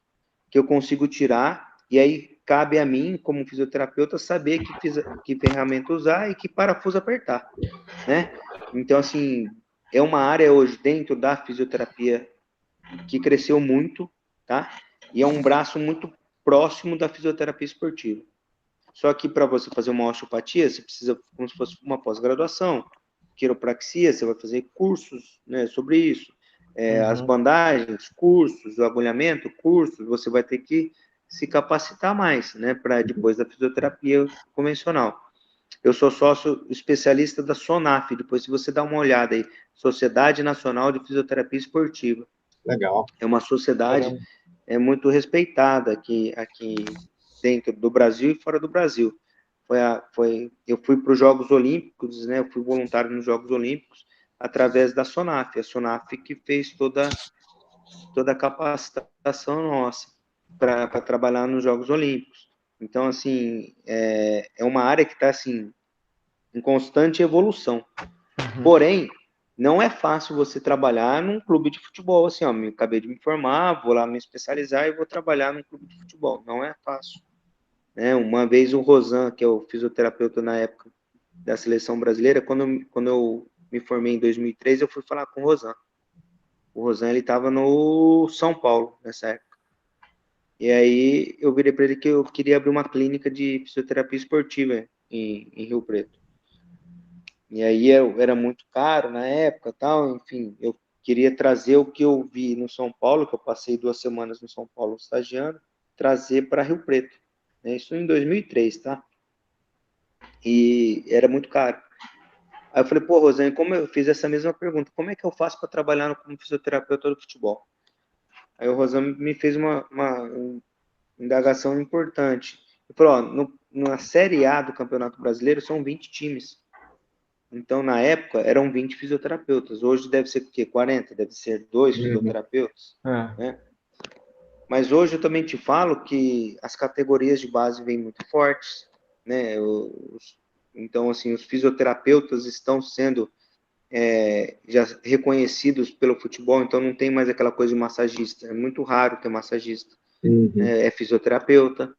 que eu consigo tirar, e aí cabe a mim, como fisioterapeuta, saber que ferramenta usar e que parafuso apertar, né? Então, assim, é uma área hoje dentro da fisioterapia que cresceu muito, tá? E é um braço muito próximo da fisioterapia esportiva. Só que para você fazer uma osteopatia, você precisa, como se fosse uma pós-graduação. Quiropraxia, você vai fazer cursos, né, sobre isso. As bandagens, cursos, o agulhamento, cursos, você vai ter que se capacitar mais, né, para depois da fisioterapia convencional. Eu sou sócio especialista da SONAF, depois se você dá uma olhada aí, Sociedade Nacional de Fisioterapia Esportiva. Legal. É uma sociedade muito respeitada aqui dentro do Brasil e fora do Brasil. Eu fui para os Jogos Olímpicos, né? Eu fui voluntário nos Jogos Olímpicos através da SONAF. A SONAF que fez toda a capacitação nossa para trabalhar nos Jogos Olímpicos. Então, assim, é uma área que está assim em constante evolução. Porém, não é fácil você trabalhar num clube de futebol, assim, ó, acabei de me formar, vou lá me especializar e vou trabalhar num clube de futebol. Não é fácil. Né? Uma vez o Rosan, que é o fisioterapeuta na época da seleção brasileira, quando eu me formei em 2003, eu fui falar com o Rosan. O Rosan, ele estava no São Paulo, nessa época. E aí eu virei para ele que eu queria abrir uma clínica de fisioterapia esportiva em Rio Preto. E aí era muito caro na época, tal, enfim, eu queria trazer o que eu vi no São Paulo, que eu passei 2 semanas no São Paulo estagiando, trazer para Rio Preto. Né? Isso em 2003, tá? E era muito caro. Aí eu falei, pô, Rosane, como eu fiz essa mesma pergunta, como é que eu faço para trabalhar como fisioterapeuta do futebol? Aí o Rosane me fez uma indagação importante. Ele falou, ó, na Série A do Campeonato Brasileiro são 20 times. Então, na época, eram 20 fisioterapeutas. Hoje deve ser o quê? 40? Deve ser 2 fisioterapeutas. Né? Mas hoje eu também te falo que as categorias de base vêm muito fortes. Né? Então, assim, os fisioterapeutas estão sendo já reconhecidos pelo futebol, então não tem mais aquela coisa de massagista. É muito raro ter massagista. É fisioterapeuta.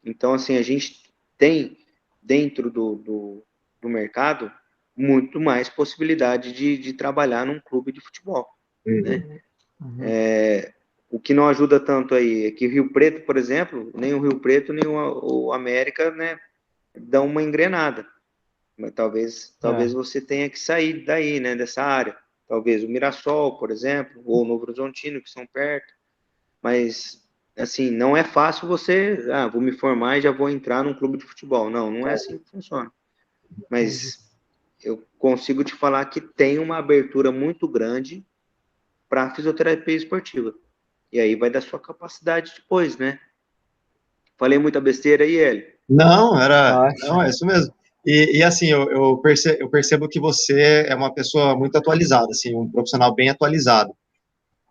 Então, assim, a gente tem dentro do mercado muito mais possibilidade de trabalhar num clube de futebol. Né? O que não ajuda tanto aí é que o Rio Preto, por exemplo, nem o Rio Preto, nem o América, né, dão uma engrenada. Mas talvez você tenha que sair daí, né, dessa área. Talvez o Mirassol, por exemplo, ou o Novo Horizontino, que são perto. Mas, assim, não é fácil você, vou me formar e já vou entrar num clube de futebol. Não é assim que funciona. Mas eu consigo te falar que tem uma abertura muito grande para a fisioterapia esportiva. E aí vai da sua capacidade depois, né? Falei muita besteira aí, Hélio? Não, não, é isso mesmo. E assim, eu percebo que você é uma pessoa muito atualizada, assim, um profissional bem atualizado.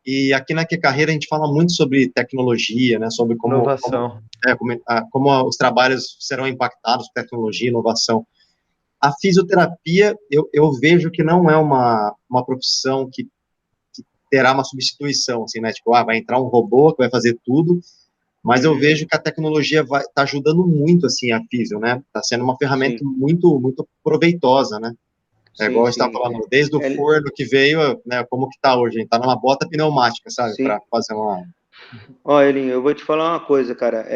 E aqui na Que Carreira a gente fala muito sobre tecnologia, né, sobre Inovação. como os trabalhos serão impactados por tecnologia, inovação. A fisioterapia, eu vejo que não é uma profissão que terá uma substituição, assim, né, tipo, vai entrar um robô que vai fazer tudo, mas eu vejo que a tecnologia tá ajudando muito, assim, a físio, né, tá sendo uma ferramenta muito, muito proveitosa, né. Igual você estava falando, desde o forno que veio, né, como que tá hoje, a gente tá numa bota pneumática, sabe, para fazer uma... Ó, Elinho, eu vou te falar uma coisa, cara,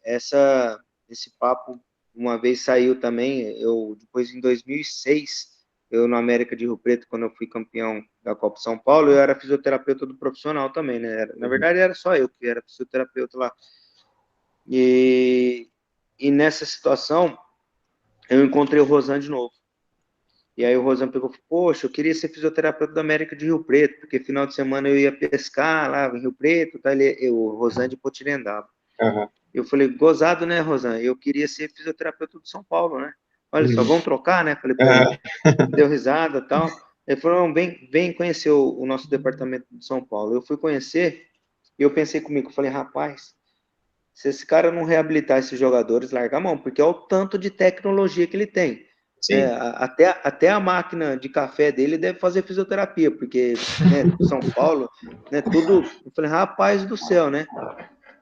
esse papo uma vez saiu também, depois em 2006, eu no América de Rio Preto, quando eu fui campeão da Copa São Paulo, eu era fisioterapeuta do profissional também, né, na verdade era só eu que era fisioterapeuta lá, e nessa situação, eu encontrei o Rosan de novo. E aí o Rosan pegou e falou, poxa, eu queria ser fisioterapeuta da América de Rio Preto, porque final de semana eu ia pescar lá em Rio Preto, tá? O Rosan de Potirendaba. Aham. Eu falei, gozado, né, Rosana? Eu queria ser fisioterapeuta de São Paulo, né? Olha só, Uhum. vamos trocar, né? Falei para ele. Aham. Deu risada e tal. Ele falou, não, vem conhecer o nosso departamento de São Paulo. Eu fui conhecer e eu pensei comigo, falei, rapaz, se esse cara não reabilitar esses jogadores, larga a mão, porque é o tanto de tecnologia que ele tem. É, Sim. até a máquina de café dele deve fazer fisioterapia, porque, né, São Paulo, né, tudo. Eu falei, rapaz do céu, né?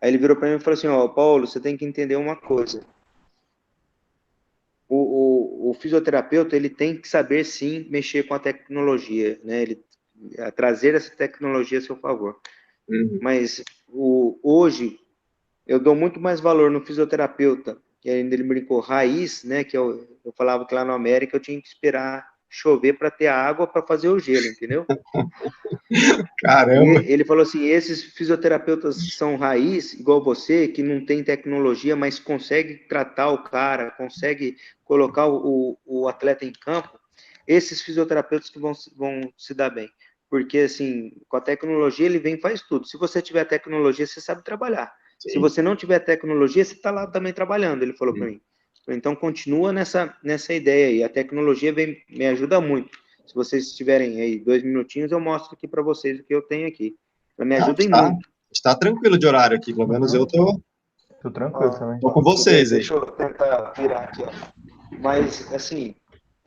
Aí ele virou para mim e falou assim: Ó, Paulo, você tem que entender uma coisa. O fisioterapeuta ele tem que saber sim mexer com a tecnologia, né? Ele trazer essa tecnologia a seu favor. Uhum. Mas hoje eu dou muito mais valor no fisioterapeuta, que ainda ele brincou, raiz, né? Que eu falava que lá na América eu tinha que esperar chover para ter água para fazer o gelo, entendeu? E Caramba. ele falou assim: esses fisioterapeutas que são raiz, igual você, que não tem tecnologia, mas consegue tratar o cara, consegue colocar o atleta em campo, esses fisioterapeutas que vão se dar bem. Porque, assim, com a tecnologia ele vem e faz tudo. Se você tiver tecnologia, você sabe trabalhar. Se Sim. você não tiver tecnologia, você está lá também trabalhando, ele falou para Uhum. mim. Então, continua nessa ideia aí. A tecnologia me ajuda muito. Se vocês tiverem aí 2 minutinhos, eu mostro aqui para vocês o que eu tenho aqui. Me Não, ajudem muito. está tranquilo de horário aqui, pelo menos eu Uhum. tô, Tô tranquilo Ó, também. tô com vocês aí. deixa eu tentar virar aqui, ó. Mas, assim,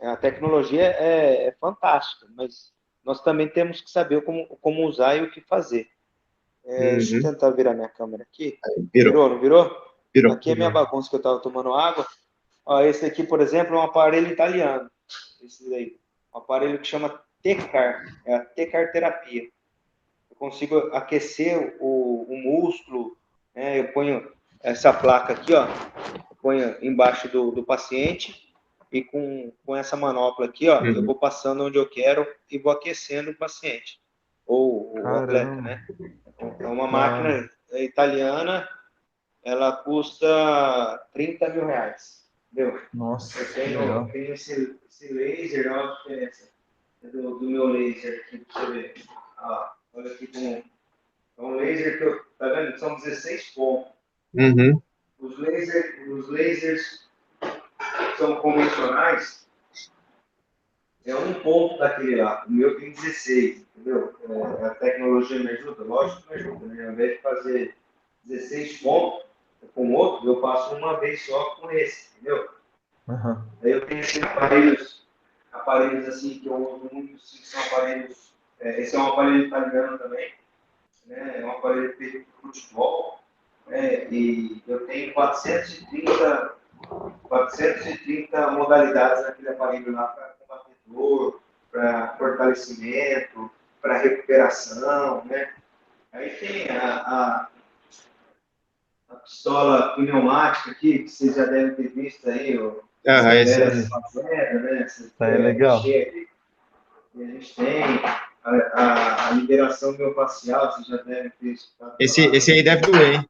a tecnologia é fantástica, mas nós também temos que saber como usar e o que fazer. Deixa eu Uhum. tentar virar minha câmera aqui. Virou, Virou, não virou? virou. Aqui é minha bagunça que eu estava tomando água. Ó, esse aqui, por exemplo, é um aparelho italiano. Esse daí. Um aparelho que chama Tecar. É a Tecar terapia. Eu consigo aquecer o músculo, né? Eu ponho essa placa aqui, ó, eu ponho embaixo do paciente e com essa manopla aqui, ó, eu Uhum. vou passando onde eu quero e vou aquecendo o paciente ou o atleta, Caramba, né? É uma da hora. máquina italiana, ela custa 30 mil reais, entendeu? Nossa, Eu que legal. tenho esse laser, olha a diferença do meu laser aqui, pra você ver. Olha aqui como é um laser que eu, tá vendo? São 16 pontos. Uhum. Os lasers que são convencionais é um ponto daquele lá. O meu tem 16, entendeu? A tecnologia me ajuda? Lógico que me ajuda, né? Ao invés de fazer 16 pontos com outro, eu faço uma vez só com esse, entendeu? Uhum. Aí eu tenho esses aparelhos assim que eu uso muito, assim, que são aparelhos. Esse é um aparelho italiano também, né? É um aparelho feito de futebol, né? E eu tenho 430 modalidades naquele aparelho lá para combater dor, para fortalecimento, para recuperação, né? Aí tem a pistola pneumática aqui, que vocês já devem ter visto aí, as Aham, esse galera aí. fazendo, né? Tá aí, legal. Cheia de. E a gente tem a liberação miofascial, vocês já devem ter escutado falar Esse aí também. deve doer, hein?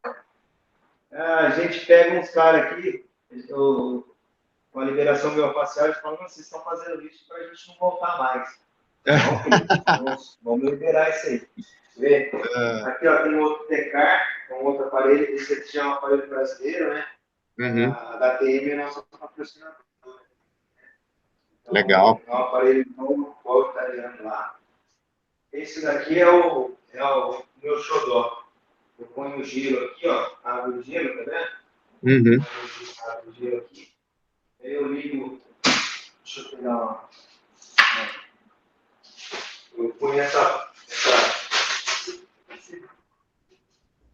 A gente pega uns caras aqui, com a liberação miofascial, eles falam, vocês estão fazendo isso para a gente não voltar mais. Não, filho, vamos liberar isso aí. Vê? Ah, Aqui ó, tem um outro TECAR, um outro aparelho, esse aqui já é um aparelho brasileiro, né? uhum. A HTM é nossa patrocinadora. Então, Legal. é um aparelho novo, igual o italiano lá. Esse daqui é o meu xodó. Eu ponho o gelo aqui, ó, abre o gelo, tá vendo? Uhum. Abre o gelo aqui. Aí eu ligo, deixa eu pegar uma. Eu ponho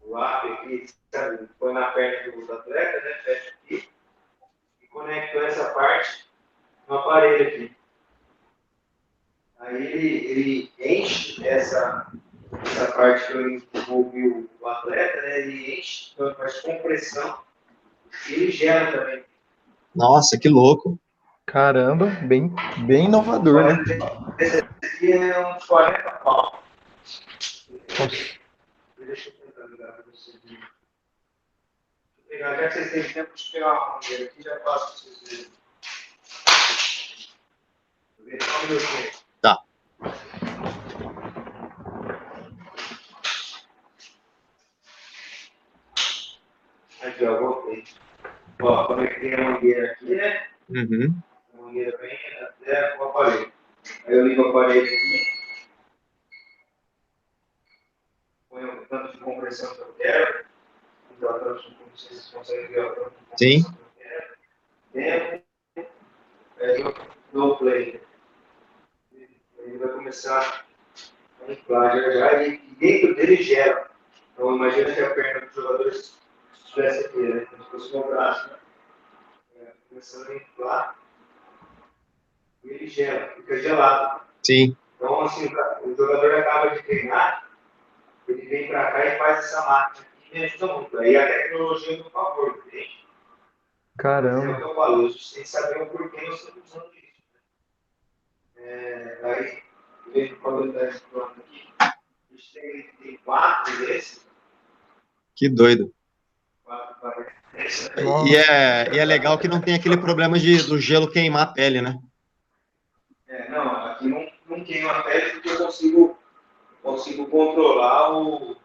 o app aqui, sabe? Põe na perna do atleta, né? Fecha aqui e conecto essa parte no aparelho aqui. Aí ele enche essa parte que eu envolvi o atleta, né? Ele enche, então faz compressão e ele gela também. Nossa, que louco. Caramba, bem inovador, né? Esse aqui é uns 40 pau. Nossa, Deixa eu tentar ligar para vocês. Já que vocês têm tempo, deixa eu pegar uma maneira aqui, já passo para vocês verem. Só um minutinho. Tá. aqui, ó, voltei. Ó, conectei a mangueira aqui, né? Uhum. A mangueira vem até o aparelho. Aí eu ligo o aparelho aqui, ponho o tanto de compressão que eu quero. Então, tanto de, não sei se vocês conseguem ver o tanto de Sim. compressão que eu quero. Tempo, aí eu dou o play. Ele vai começar a inflar já e dentro dele gera. Então, imagina que a perna do jogador estivesse aqui, né? Como se fosse um braço, né? Começando a inflar e ele gela, fica gelado. Sim. Então, assim, o jogador acaba de treinar, ele vem para cá e faz essa máquina aqui e me ajuda muito. Aí a tecnologia do favor, entende? É o Caramba. que eu falo, a gente tem que saber o porquê nós estamos usando isso. Aí, vejo quando ele está explorando aqui, a gente tem 4 desses. Que doido. 4 Nossa. E é legal que não tem aquele problema do gelo queimar a pele, né? Não, aqui não queima a pele porque eu consigo controlar a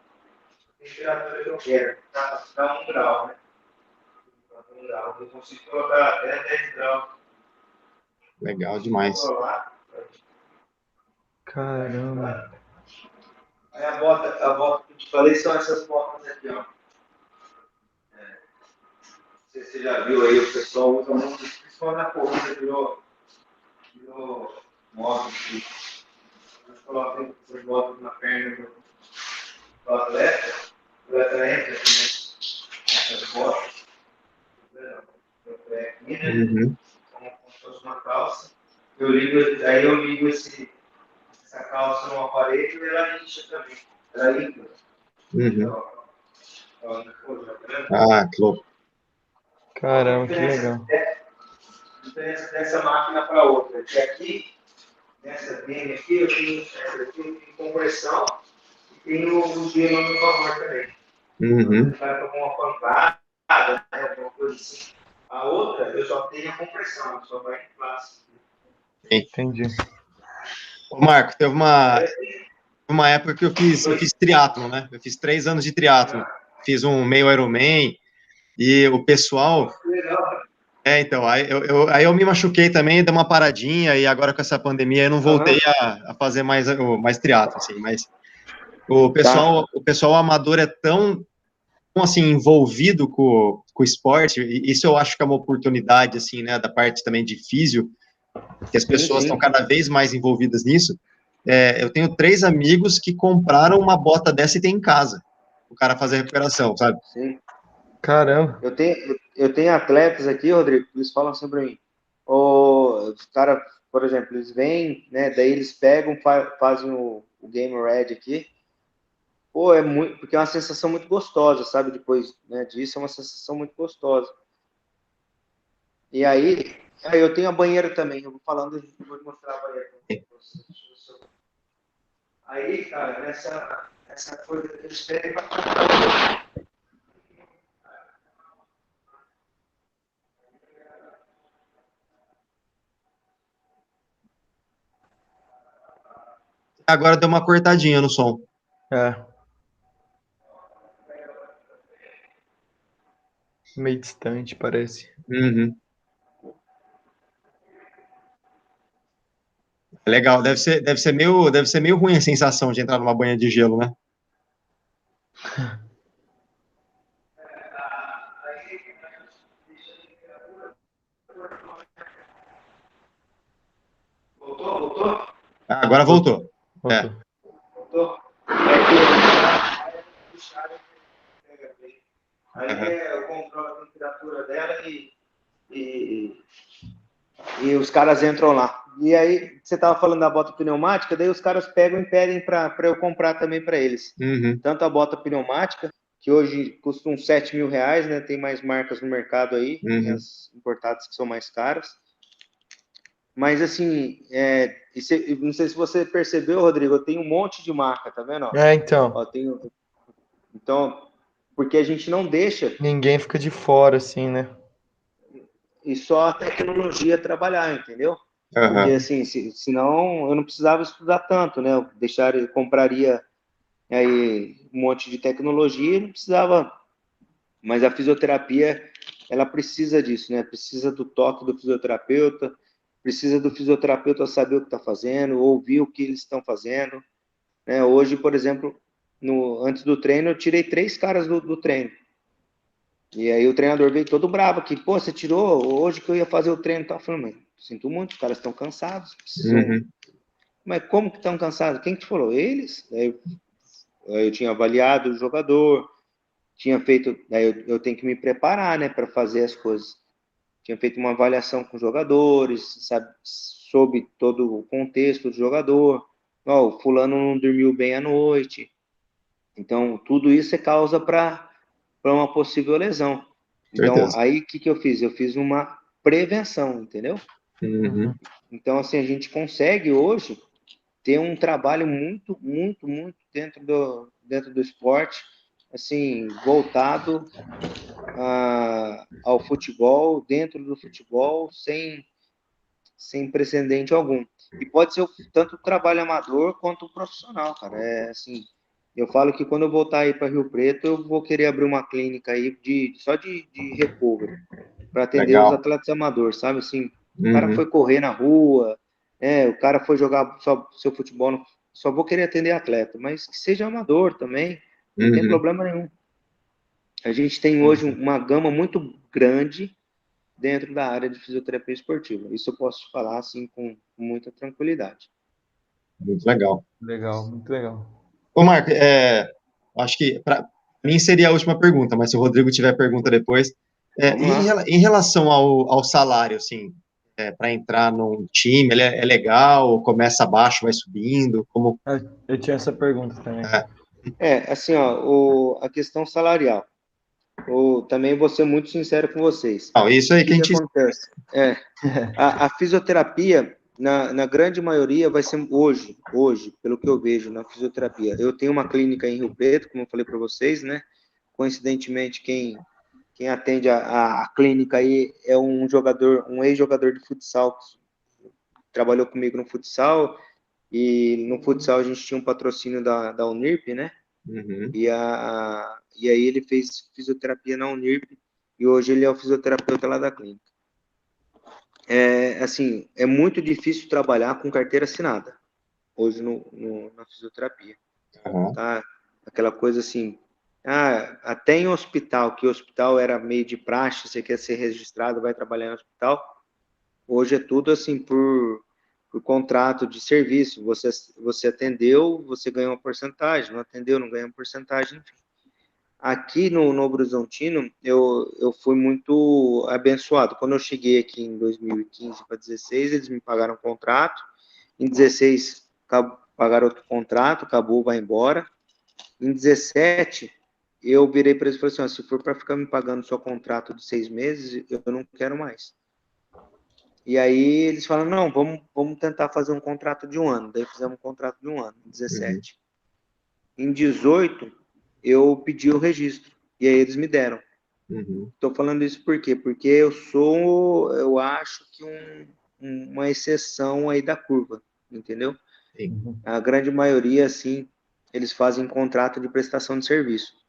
temperatura que eu quero. Tá 1 grau, né? Tá 1 grau. Eu consigo colocar até 10 graus. Legal demais. Controlar. Caramba. Aí a bota que eu te falei são essas botas aqui, ó. Não sei se você já viu aí, o pessoal usa muito, principalmente na corrida, virou moda. Nós colocamos essas botas na perna do atleta, o atleta entra aqui nessas botas, o pé aqui, né? Uhum. Como se fosse uma calça. Aí eu ligo essa calça no aparelho e ela incha também. Ela limpa. Uhum. Ó, já tá vendo? Ah, que louco. Caramba, que legal. A diferença dessa máquina para outra, que aqui, nessa BM aqui, eu tenho compressão e tenho o gelo no vapor também. Uhum. Quando o cara tomou uma pancada, né, alguma coisa assim. A outra, eu só tenho a compressão, só vai em classe. Entendi. Ô, Marco, teve uma época que eu fiz triatlon, né? Eu fiz 3 anos de triatlon. Fiz um meio Ironman e o pessoal... Legal. Então, aí eu me machuquei também, dei uma paradinha e agora com essa pandemia eu não voltei a fazer mais triatlo, assim, mas o pessoal amador é tão assim, envolvido com o esporte, e isso eu acho que é uma oportunidade, assim, né, da parte também de físio, que as pessoas estão cada vez mais envolvidas nisso. Eu tenho 3 amigos que compraram uma bota dessa e tem em casa, o cara fazer recuperação, sabe? Sim. Caramba. Eu tenho atletas aqui, Rodrigo, que eles falam sobre mim. Os caras, por exemplo, eles vêm, né? Daí eles pegam, fazem o Game Red aqui. Pô, é muito, porque é uma sensação muito gostosa, sabe? Depois, né, disso, é uma sensação muito gostosa. E aí eu tenho a banheira também. Eu vou falando, eu vou te mostrar a banheira. Aí, cara, essa coisa que eles pegam. Agora deu uma cortadinha no som. É. Meio distante, parece. Uhum. Legal, deve ser meio ruim a sensação de entrar numa banha de gelo, né? Voltou? Agora voltou. Voltou. Voltou? Aí eu controlo a temperatura dela e os caras entram lá. E aí, você estava falando da bota pneumática, daí os caras pegam e pedem para eu comprar também para eles. Uhum. Tanto a bota pneumática, que hoje custa uns 7 mil reais, né? Tem mais marcas no mercado aí, tem as importadas que são mais caras. Mas assim, não sei se você percebeu, Rodrigo, eu tenho um monte de marca, tá vendo? Então. Ó, então, porque a gente não deixa Ninguém fica de fora, assim, né? e só a tecnologia trabalhar, entendeu? Uhum. Porque assim, senão eu não precisava estudar tanto, né? Eu compraria aí um monte de tecnologia e não precisava Mas a fisioterapia, ela precisa disso, né? Precisa do toque do fisioterapeuta, precisa do fisioterapeuta saber o que está fazendo, ouvir o que eles estão fazendo, né? Hoje, por exemplo, antes do treino, eu tirei 3 caras do treino. E aí o treinador veio todo bravo aqui, pô, você tirou hoje que eu ia fazer o treino e tal. Eu falei, mas sinto muito, os caras estão cansados, precisam... Mas como que estão cansados? Quem que te falou? Eles? Aí eu tinha avaliado o jogador, tinha feito, daí eu tenho que me preparar, né, para fazer as coisas. Tinha feito uma avaliação com os jogadores, sabe, soube todo o contexto do jogador. Ó, o fulano não dormiu bem à noite. Então, tudo isso é causa para uma possível lesão. Então, Certeza. aí o que eu fiz? Eu fiz uma prevenção, entendeu? Então, assim, a gente consegue hoje ter um trabalho muito, muito, muito dentro do esporte, assim, voltado ao futebol, dentro do futebol, sem precedente algum. E pode ser tanto o trabalho amador quanto o profissional, cara. É assim, eu falo que quando eu voltar aí para Rio Preto, eu vou querer abrir uma clínica aí só de recovery, para atender os Legal. atletas amadores, sabe? Assim, o cara foi correr na rua, o cara foi jogar só seu futebol, só vou querer atender atleta, mas que seja amador também, não tem problema nenhum. A gente tem hoje uma gama muito grande dentro da área de fisioterapia esportiva. Isso eu posso falar assim com muita tranquilidade. Muito legal. Legal, muito legal. Ô, Marco, acho que para mim seria a última pergunta, mas se o Rodrigo tiver pergunta depois. Vamos lá. Em relação ao salário, assim, para entrar num time, ele é legal, começa abaixo, vai subindo, como... Eu tinha essa pergunta também. Assim, ó, a questão salarial. Também vou ser muito sincero com vocês. Não, isso aí O que a que gente... acontece? A fisioterapia, na grande maioria, vai ser hoje, pelo que eu vejo na fisioterapia. Eu tenho uma clínica em Rio Preto, como eu falei para vocês, né? Coincidentemente, quem atende a clínica aí é um ex-jogador de futsal, que trabalhou comigo no futsal, e no futsal a gente tinha um patrocínio da Unirp, né? E aí ele fez fisioterapia na Unirp, e hoje ele é o fisioterapeuta lá da clínica. Assim, é muito difícil trabalhar com carteira assinada, hoje na fisioterapia, tá? Aquela coisa assim, até em hospital, que o hospital era meio de praxe, você quer ser registrado, vai trabalhar em hospital, hoje é tudo assim, por contrato de serviço, você atendeu, você ganhou uma porcentagem, não atendeu, não ganhou uma porcentagem, enfim. Aqui no Novo Horizontino, eu fui muito abençoado. Quando eu cheguei aqui em 2015 para 2016, eles me pagaram um contrato. Em 2016, pagaram outro contrato, acabou, vai embora. Em 2017, eu virei para eles e falei assim, se for para ficar me pagando só contrato de 6 meses, eu não quero mais. E aí eles falaram, não, vamos tentar fazer um contrato de um ano. Daí fizemos um contrato de um ano, em 2017. Em 2018, eu pedi o registro, e aí eles me deram. Estou falando isso por quê? Porque eu acho que uma exceção aí da curva, entendeu? A grande maioria, assim, eles fazem contrato de prestação de serviço.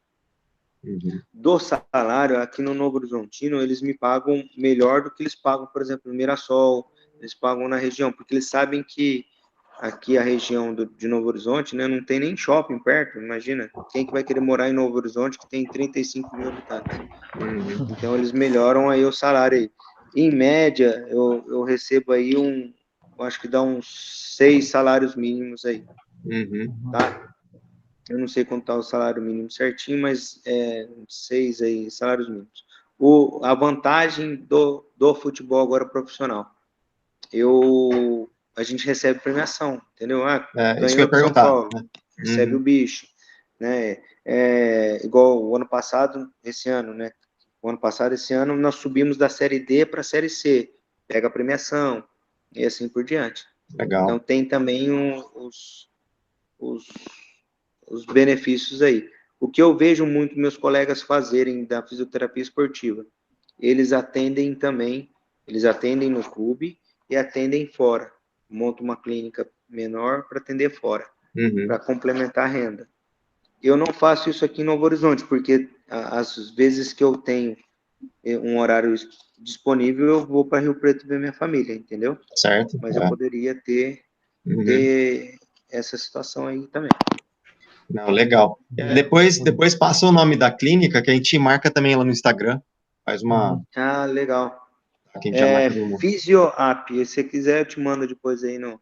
Do salário, aqui no Novo Horizontino, eles me pagam melhor do que eles pagam, por exemplo, no Mirassol, eles pagam na região, porque eles sabem que aqui a região de Novo Horizonte, né, não tem nem shopping perto, imagina, quem que vai querer morar em Novo Horizonte que tem 35 mil habitantes? Então eles melhoram aí o salário aí. Em média, eu recebo aí eu acho que dá uns 6 salários mínimos aí, tá? Eu não sei quanto tá o salário mínimo certinho, mas 6 aí, salários mínimos. A vantagem do futebol agora profissional, a gente recebe premiação, entendeu? Isso que eu Ganhou ia do São perguntar. Paulo, recebe o bicho, né? Igual o ano passado, esse ano, né? O ano passado, esse ano, nós subimos da Série D para a Série C, pega a premiação, e assim por diante. Legal. Então, tem também os benefícios aí. O que eu vejo muito meus colegas fazerem da fisioterapia esportiva, eles atendem no clube e atendem fora. Monta uma clínica menor para atender fora, para complementar a renda. Eu não faço isso aqui em Novo Horizonte, porque Às vezes que eu tenho um horário disponível, eu vou para Rio Preto ver minha família, entendeu? Certo. Mas eu poderia ter essa situação aí também. Não, legal. Depois passa o nome da clínica, que a gente marca também lá no Instagram. Faz uma... Ah, legal. Que a gente já marca no... Fisioap. Se você quiser, eu te mando depois aí no...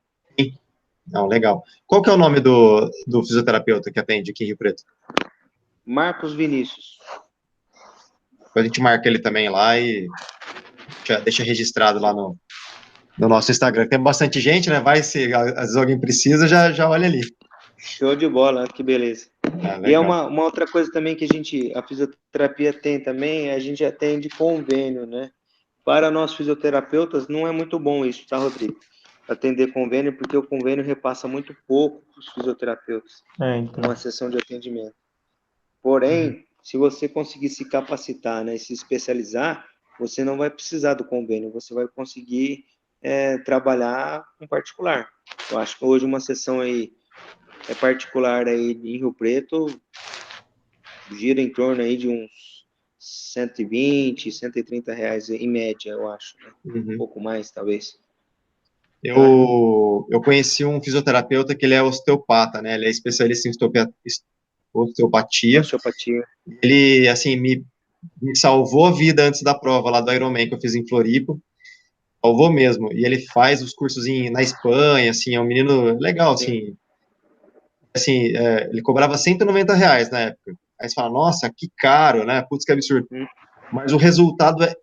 Não, legal. Qual que é o nome do fisioterapeuta que atende aqui em Rio Preto? Marcos Vinícius. Depois a gente marca ele também lá e deixa registrado lá no nosso Instagram. Tem bastante gente, né? Vai, se às vezes alguém precisa, já olha ali. Show de bola, que beleza. E é uma outra coisa também que a fisioterapia tem também, a gente atende convênio, né? Para nós fisioterapeutas, não é muito bom isso, tá, Rodrigo? Atender convênio, porque o convênio repassa muito pouco para os fisioterapeutas, então. uma sessão de atendimento. Porém, se você conseguir se capacitar, né, e se especializar, você não vai precisar do convênio, você vai conseguir trabalhar com particular. Eu acho que hoje uma sessão aí particular aí em Rio Preto gira em torno aí de uns 120, 130 reais em média, eu acho, né? Um pouco mais, talvez. Eu conheci um fisioterapeuta que ele é osteopata, né? Ele é especialista em osteopatia. Osteopatia. Ele, assim, me salvou a vida antes da prova lá do Ironman que eu fiz em Floripa. Salvou mesmo. E ele faz os cursos na Espanha, assim, é um menino legal, assim. Assim, ele cobrava R$190 na época. Aí você fala, nossa, que caro, né? Putz, que absurdo. Mas o resultado é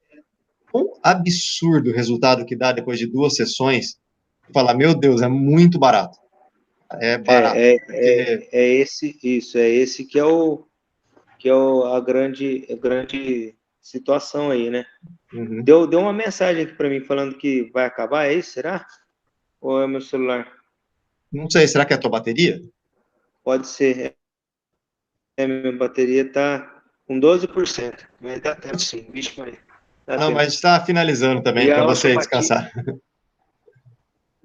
tão absurdo, o resultado que dá depois de 2 sessões. Fala, meu Deus, é muito barato. É barato. É esse que é a grande situação aí, né? Deu uma mensagem aqui para mim falando que vai acabar, é isso, será? Ou é o meu celular? Não sei, será que é a tua bateria? Pode ser. Minha bateria tá com 12%. Mas dá tempo sim, bicho, mas dá Não, tempo. mas está finalizando também, para você descansar.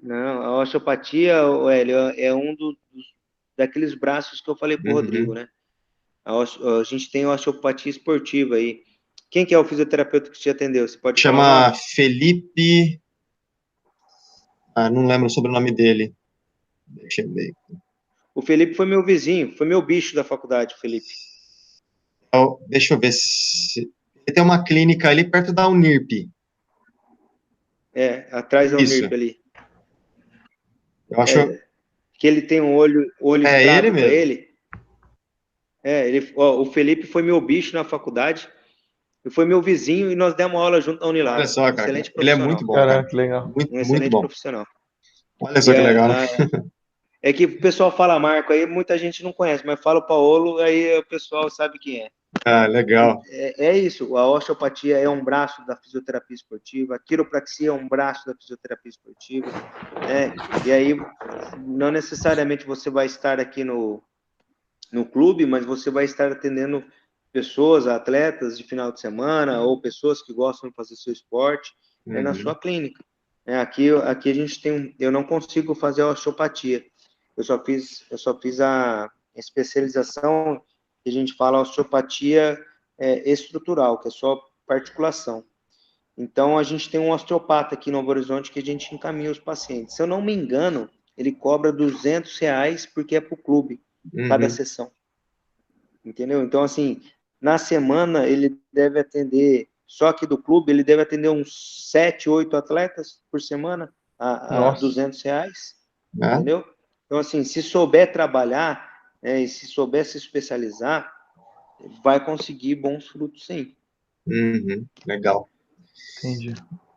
Não, a osteopatia, Hélio, é um daqueles braços que eu falei pro Rodrigo, né? A gente tem a osteopatia esportiva aí. Quem que é o fisioterapeuta que te atendeu? Você pode falar o Chama nome? Felipe... não lembro o sobrenome dele. Deixa eu ver. O Felipe foi meu vizinho, foi meu bicho da faculdade, Felipe. Deixa eu ver se... Ele tem uma clínica ali perto da Unirp. Atrás da Unirp ali. Eu acho... que ele tem um olho ele estrábico, mesmo. O Felipe foi meu bicho na faculdade, e foi meu vizinho, e nós demos aula junto na Unilab. Olha só, cara. Excelente Ele é profissional. muito bom, cara. Que legal. Um excelente bom. profissional. Olha só que legal, né? É que o pessoal fala Marco, aí muita gente não conhece, mas fala o Paolo, aí o pessoal sabe quem é. Legal. É isso, a osteopatia é um braço da fisioterapia esportiva, a quiropraxia é um braço da fisioterapia esportiva, né? E aí, não necessariamente você vai estar aqui no clube, mas você vai estar atendendo pessoas, atletas de final de semana, ou pessoas que gostam de fazer seu esporte, na sua clínica. Aqui a gente eu não consigo fazer a osteopatia. Eu só fiz a especialização que a gente fala osteopatia estrutural, que é só para articulação. Então, a gente tem um osteopata aqui no Novo Horizonte que a gente encaminha os pacientes. Se eu não me engano, ele cobra R$200 porque é para o clube, cada sessão. Entendeu? Então, assim, na semana ele deve atender, só que do clube, ele deve atender uns 7, 8 atletas por semana a R$200. Entendeu? Então, assim, se souber trabalhar, e se souber se especializar, vai conseguir bons frutos, sim. Legal. Entendi.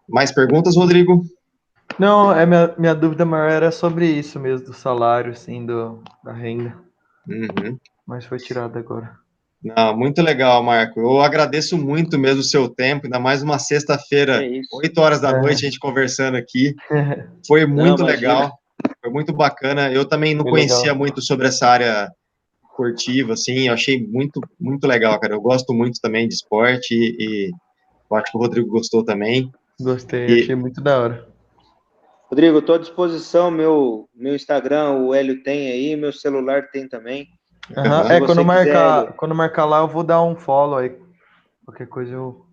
Mais perguntas, Rodrigo? Não, minha dúvida maior era sobre isso mesmo, do salário, assim, da renda. Mas foi tirado agora. Não, muito legal, Marco. Eu agradeço muito mesmo o seu tempo, ainda mais uma sexta-feira, 8 horas da noite, a gente conversando aqui. Foi muito legal, foi muito bacana. Eu também não conhecia muito sobre essa área esportiva, assim, eu achei muito, muito legal, cara. Eu gosto muito também de esporte e eu acho que o Rodrigo gostou também. Gostei, achei muito da hora. Rodrigo, estou à disposição, meu Instagram, o Hélio tem aí, meu celular tem também. Aham. Se você quiser, Quando marcar lá, eu vou dar um follow aí. Qualquer coisa eu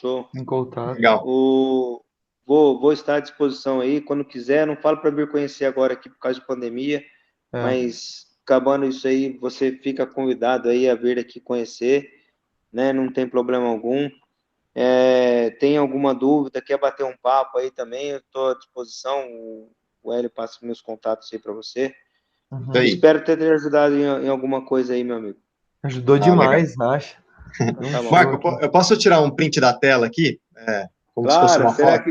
show. em contato. Legal. Vou estar à disposição aí. Quando quiser, não falo para vir conhecer agora aqui por causa de pandemia, É. mas acabando isso aí, você fica convidado aí a vir aqui conhecer, né? Não tem problema algum. Tem alguma dúvida, quer bater um papo aí também, eu estou à disposição. O Hélio passa meus contatos aí para você. Uhum. Aí. Espero ter ajudado em alguma coisa aí, meu amigo. Ajudou Legal. demais, acho. Tá bom. Marco, eu posso tirar um print da tela aqui? Como se fosse Claro, uma será foto?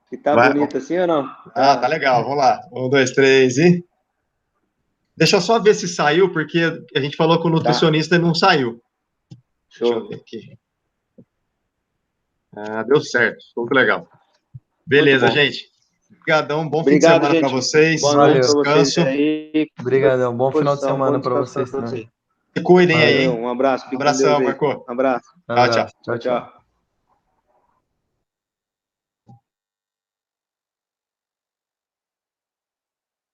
que tá Vai. bonito assim ou não? Tá legal. Vamos lá. 1, 2, 3 e... Deixa eu só ver se saiu, porque a gente falou com o nutricionista e não saiu. Deixa eu Show. ver aqui. Deu certo. Muito legal. Beleza, Muito bom. gente. Obrigadão. Bom fim de Obrigado, semana para gente. vocês. Boa Bom noite Valeu. para vocês descanso. aí. Obrigadão. Bom final de Disposição. semana Bom para descanso vocês para também. vocês. Se cuidem aí, Valeu, hein? um abraço. Um Fique com Deus abração, aí. Marco. Um abraço. Um Tchau, tchau. abraço. Tchau, Tchau, tchau. tchau.